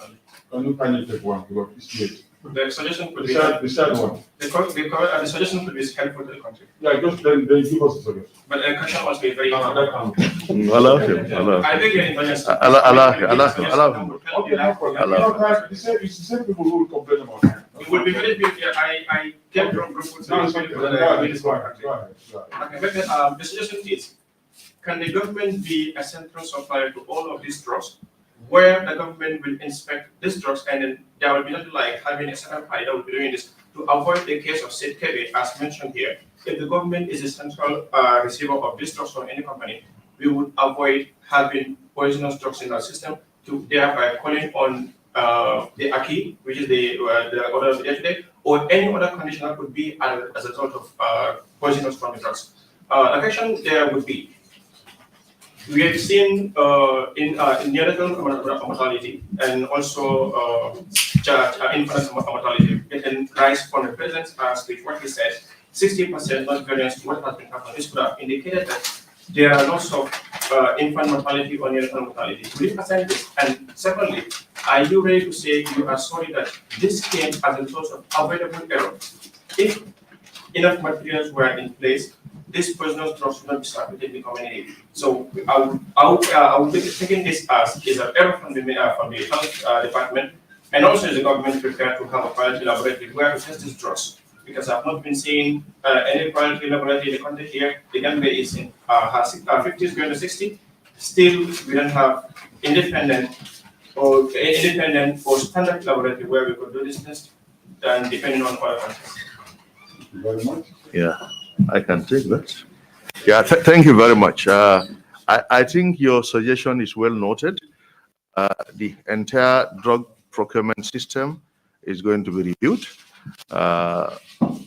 only. Can you take one? Because it's late. The suggestion could be The third one. the suggestion could be helpful to the country. Yeah, just then give us a suggestion. But the question must be very Allow I beg your indulgence. Allow him. Okay, no problem. It's the same people who will complain about it. It will be very big. I get from group food No, service. it's okay. Go ahead. Okay, but the suggestion is, can the government be a central supplier to all of these drugs, where the government will inspect these drugs, and then there will be nothing like having a second party that will be doing this to avoid the case of Sid Kebe, as mentioned here. If the government is a central receiver of these drugs from any company, we would avoid having poisonous drugs in our system, to thereby calling on the AKI, which is the order of the day today, or any other condition that could be as a result of poisonous from the drugs. The question there would be, we have seen in neonatal mortality and also infant mortality getting rise from the president's speech. What he said, 60% not variance to what has been happening. This could have indicated that there are lots of infant mortality or neonatal mortality. Will you assign this? And secondly, are you ready to say you are sorry that this came as a result of avoidable error? If enough materials were in place, this poisonous drugs will not be circulated in the community. So I would be taking this as is an error from the health department, and also is the government prepared to have a quality laboratory where to test these drugs? Because I've not been seeing any quality laboratory in the country here. The Gambia is in her 50s going to 60. Still, we don't have independent or standard laboratory where we could do this test, and depending on other countries. Thank you very much. Yeah, I can take that. Yeah, thank you very much. I think your suggestion is well noted. The entire drug procurement system is going to be reviewed.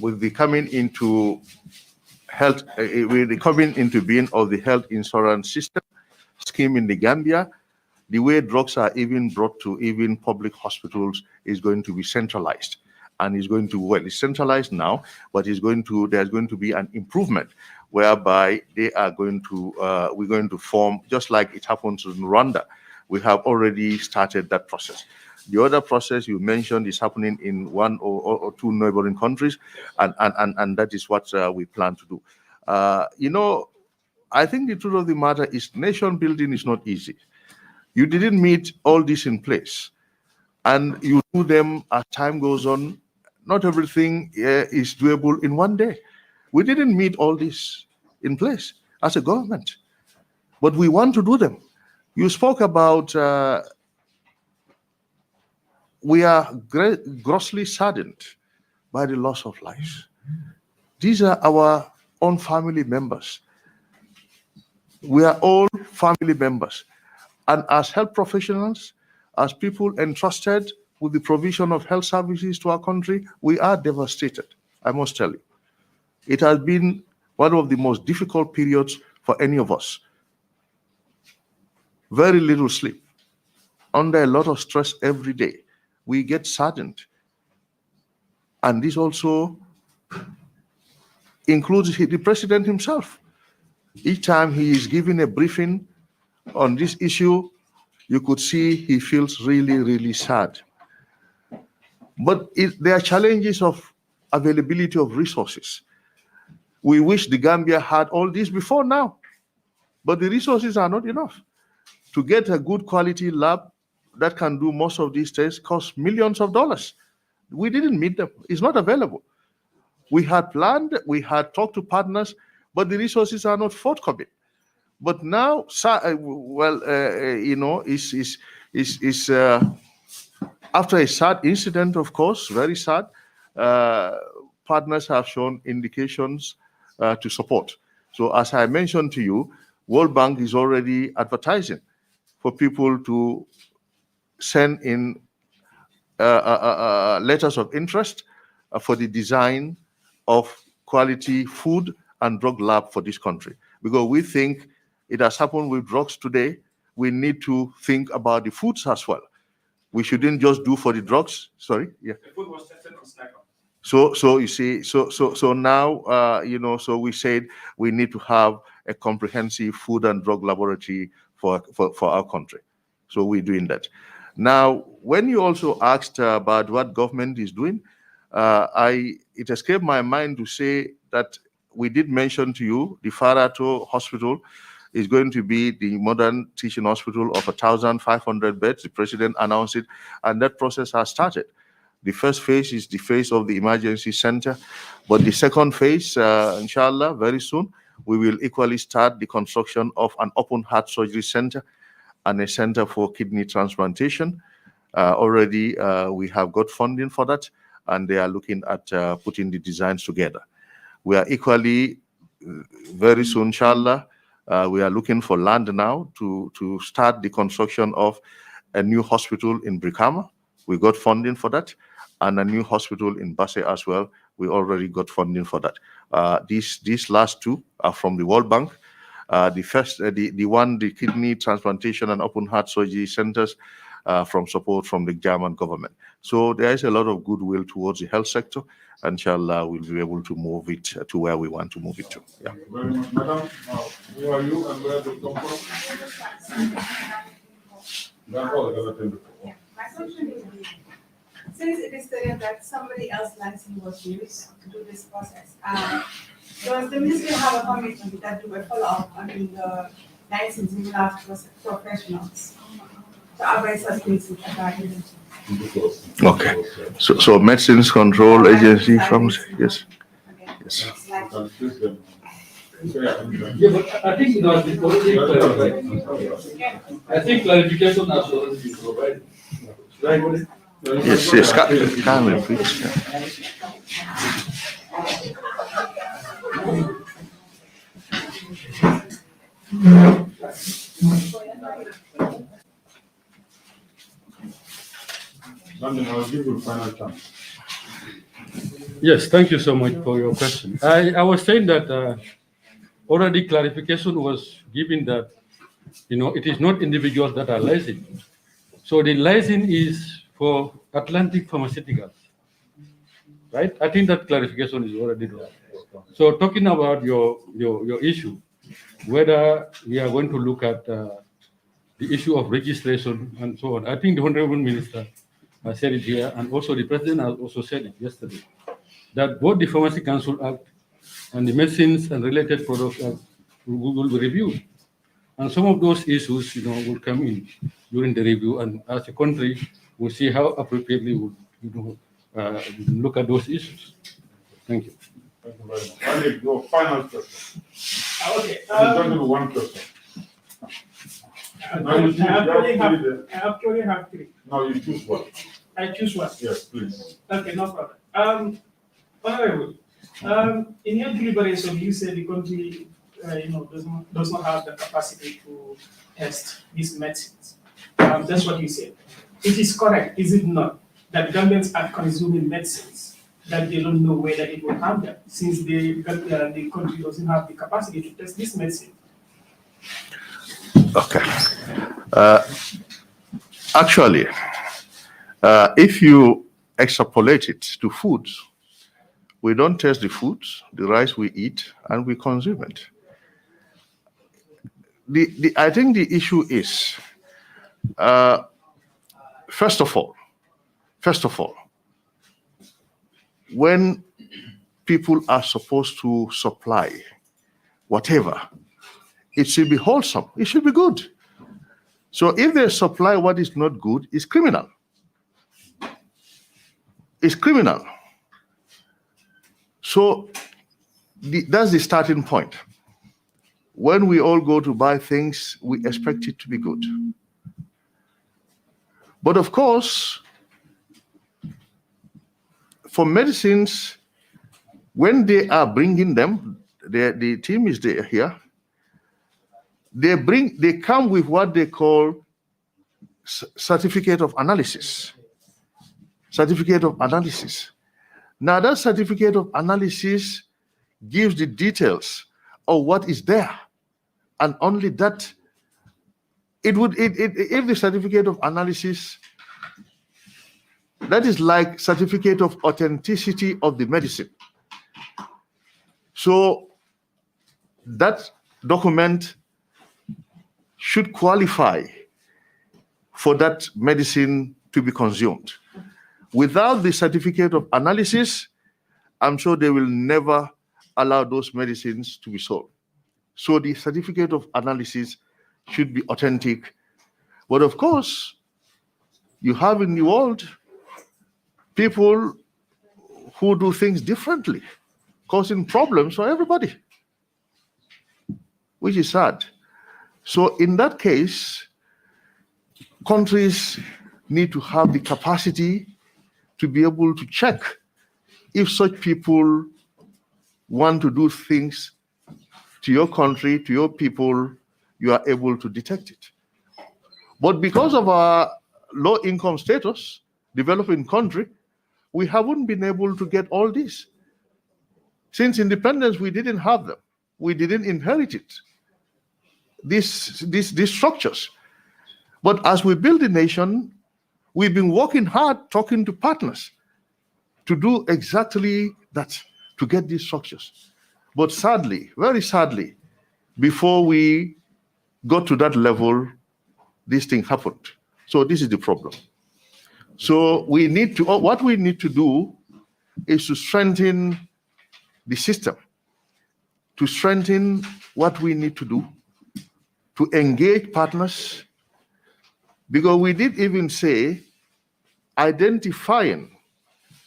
With the coming into health, with the coming into being of the health insurance system scheme in the Gambia, the way drugs are even brought to even public hospitals is going to be centralized. And is going to, well, it's centralized now, but there's going to be an improvement whereby they are going to, we're going to form, just like it happens in Rwanda. We have already started that process. The other process you mentioned is happening in one or two neighboring countries, and that is what we plan to do. You know, I think the truth of the matter is nation building is not easy. You didn't meet all this in place, and you do them as time goes on. Not everything is doable in one day. We didn't meet all this in place as a government, but we want to do them. You spoke about we are grossly saddened by the loss of lives. These are our own family members. We are all family members. And as health professionals, as people entrusted with the provision of health services to our country, we are devastated, I must tell you. It has been one of the most difficult periods for any of us. Very little sleep, under a lot of stress every day. We get saddened. And this also includes the president himself. Each time he is giving a briefing on this issue, you could see he feels really, really sad. But there are challenges of availability of resources. We wish the Gambia had all this before now, but the resources are not enough. To get a good quality lab that can do most of these tests costs millions of dollars. We didn't meet them. It's not available. We had planned, we had talked to partners, but the resources are not forthcoming. But now, after a sad incident, of course, very sad, partners have shown indications to support. So as I mentioned to you, World Bank is already advertising for people to send in letters of interest for the design of quality food and drug lab for this country. Because we think it has happened with drugs today, we need to think about the foods as well. We shouldn't just do for the drugs. Sorry, yeah. The food was tested on sniper. So you see, so now so we said we need to have a comprehensive food and drug laboratory for our country. So we're doing that. Now, when you also asked about what government is doing, it escaped my mind to say that we did mention to you the Farato Hospital is going to be the modern teaching hospital of 1,500 beds. The president announced it, and that process has started. The first phase is the phase of the emergency center, but the second phase, inshallah, very soon, we will equally start the construction of an open heart surgery center and a center for kidney transplantation. Already, we have got funding for that, and they are looking at putting the designs together. We are equally, very soon, inshallah, we are looking for land now to start the construction of a new hospital in Brikama. We got funding for that, and a new hospital in Basse as well. We already got funding for that. These last two are from the World Bank. The first, the kidney transplantation and open heart surgery centers from support from the German government. So there is a lot of goodwill towards the health sector. Inshallah, we'll be able to move it to where we want to move it to. Yeah. Thank you very much. Madam, who are you and where do you come from? My question is, since it is stated that somebody else's license was used to do this process, does the ministry have a commitment that do a follow-up on the licensing of professionals to avoid such things with the Okay. So Medicines Control Agency from yes. Yes. Yeah, but I think it has been already clarified. I think clarification has already been provided. Right? Yes, can we please? I'll give you a final chance. Yes, thank you so much for your question. I was saying that already clarification was given that, it is not individuals that are licensed. So the license is for Atlantic Pharmaceuticals, right? I think that clarification is already there. So talking about your issue, whether we are going to look at the issue of registration and so on, I think the Honorable Minister has said it here, and also the President has also said it yesterday, that both the Pharmacy Council Act and the Medicines and Related Products Act will be reviewed. And some of those issues, will come in during the review, and as a country, we'll see how appropriately we'll, look at those issues. Thank you. Thank you very much. I need your final question. Okay. It's going to be one question. I actually have three. No, you choose one. I choose one. Yes, please. Okay, no problem. Honorable, in your deliberation, you said the country, does not have the capacity to test these medicines. That's what you said. It is correct, is it not, that Gambians are consuming medicines that they don't know whether it will harm them, since the country doesn't have the capacity to test this medicine? Okay. Actually, if you extrapolate it to foods, we don't test the foods, the rice we eat, and we consume it. I think the issue is, first of all, when people are supposed to supply whatever, it should be wholesome, it should be good. So if they supply what is not good, it's criminal. It's criminal. So that's the starting point. When we all go to buy things, we expect it to be good. But of course, for medicines, when they are bringing them, the team is there here. They come with what they call certificate of analysis. Certificate of analysis. Now that certificate of analysis gives the details of what is there, and only that. If the certificate of analysis, that is like certificate of authenticity of the medicine. So that document should qualify for that medicine to be consumed. Without the certificate of analysis, I'm sure they will never allow those medicines to be sold. So the certificate of analysis should be authentic. But of course, you have in the world people who do things differently, causing problems for everybody, which is sad. So in that case, countries need to have the capacity to be able to check if such people want to do things to your country, to your people, you are able to detect it. But because of our low income status, developing country, we haven't been able to get all this. Since independence, we didn't have them. We didn't inherit it. These structures. But as we build a nation, we've been working hard, talking to partners to do exactly that, to get these structures. But sadly, very sadly, before we got to that level, this thing happened. So this is the problem. So what we need to do is to strengthen the system, to strengthen what we need to do, to engage partners, because we did even say identifying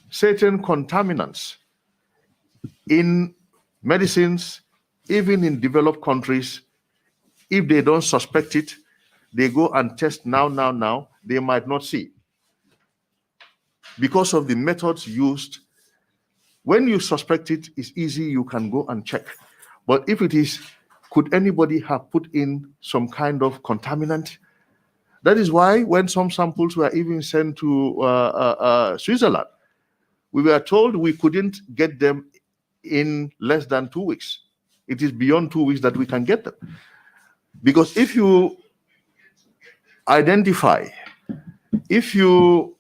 certain contaminants in medicines, even in developed countries, if they don't suspect it, they go and test now, they might not see. Because of the methods used, when you suspect it, it's easy, you can go and check. But if it is, could anybody have put in some kind of contaminant? That is why when some samples were even sent to Switzerland, we were told we couldn't get them in less than 2 weeks. It is beyond 2 weeks that we can get them. Because if you identify, if you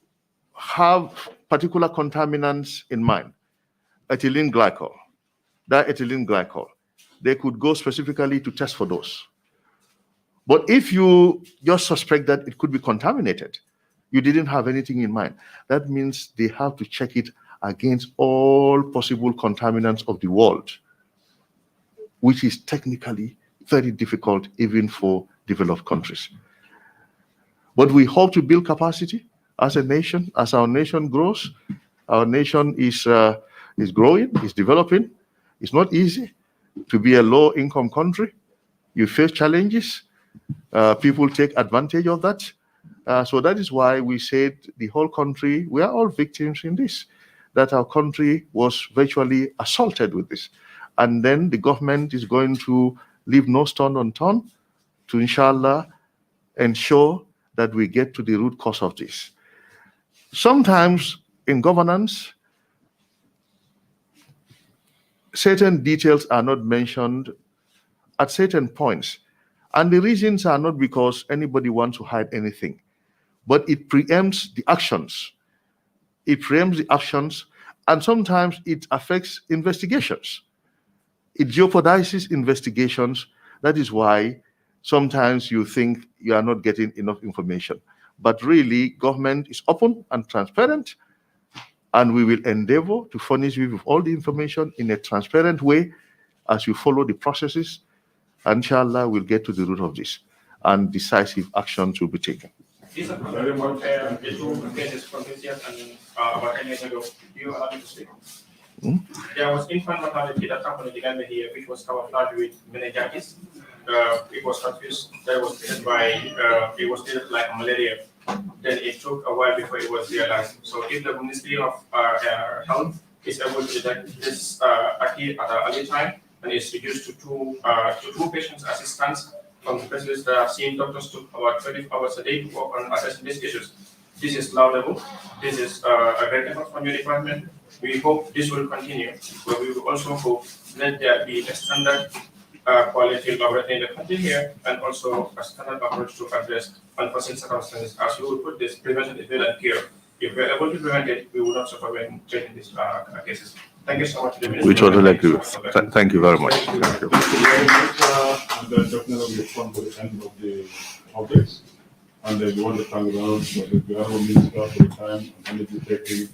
have particular contaminants in mind, ethylene glycol, diethylene glycol, they could go specifically to test for those. But if you just suspect that it could be contaminated, you didn't have anything in mind, that means they have to check it against all possible contaminants of the world, which is technically very difficult even for developed countries. But we hope to build capacity as a nation. As our nation grows, our nation is growing, is developing. It's not easy to be a low-income country. You face challenges. People take advantage of that. So that is why we said the whole country, we are all victims in this, that our country was virtually assaulted with this. And then the government is going to leave no stone unturned to, inshallah, ensure that we get to the root cause of this. Sometimes in governance, certain details are not mentioned at certain points. And the reasons are not because anybody wants to hide anything, but it preempts the actions. It preempts the actions, and sometimes it affects investigations. It jeopardizes investigations. That is why sometimes you think you are not getting enough information. But really, government is open and transparent, and we will endeavor to furnish you with all the information in a transparent way as you follow the processes. Inshallah, we'll get to the root of this, and decisive actions will be taken. These are the two cases from this year and about 10 years ago. Do you allow me to speak? There was infant mortality that happened in the Gambia here, which was camouflaged with meningitis. It was confused. That was treated it was treated like malaria. Then it took a while before it was realized. So if the Ministry of Health is able to detect this AKI at an early time, and it's reduced to two patients' assistants from specialists that have seen doctors took about 20 hours a day to work on assessing these issues. This is laudable. This is a great effort from your department. We hope this will continue, but we will also hope that there be a standard quality of everything in the country here, and also a standard approach to address unforeseen circumstances. As we would put this, prevention is better than cure. If we are able to prevent it, we will not suffer when treating these cases. Thank you so much. We totally agree. Thank you very much. Thank you very much. And then definitely we come to the end of this. And then we want to thank the Honorable Minister for the time and energy taking to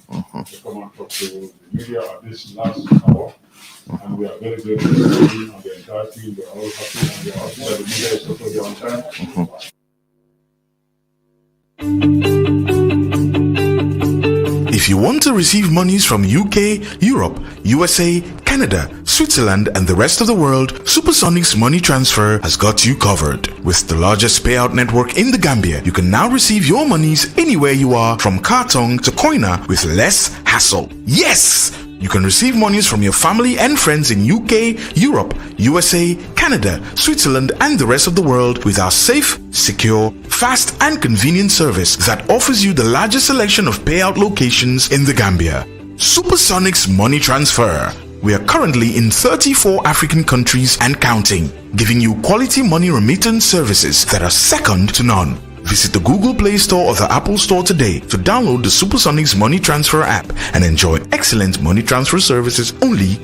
come and talk to the media at this last hour. And we are very grateful to him and the entire team. We are all happy, and we are happy that the media is also there on time. If you want to receive monies from UK, Europe, USA, Canada, Switzerland, and the rest of the world, Supersonics Money Transfer has got you covered. With the largest payout network in the Gambia, you can now receive your monies anywhere you are, from Kartong to Koina, with less hassle. Yes! You can receive monies from your family and friends in UK, Europe, USA, Canada, Switzerland, and the rest of the world with our safe, secure, fast, and convenient service that offers you the largest selection of payout locations in the Gambia. Supersonics Money Transfer. We are currently in 34 African countries and counting, giving you quality money remittance services that are second to none. Visit the Google Play Store or the Apple Store today to download the Supersonics Money Transfer app and enjoy excellent money transfer services only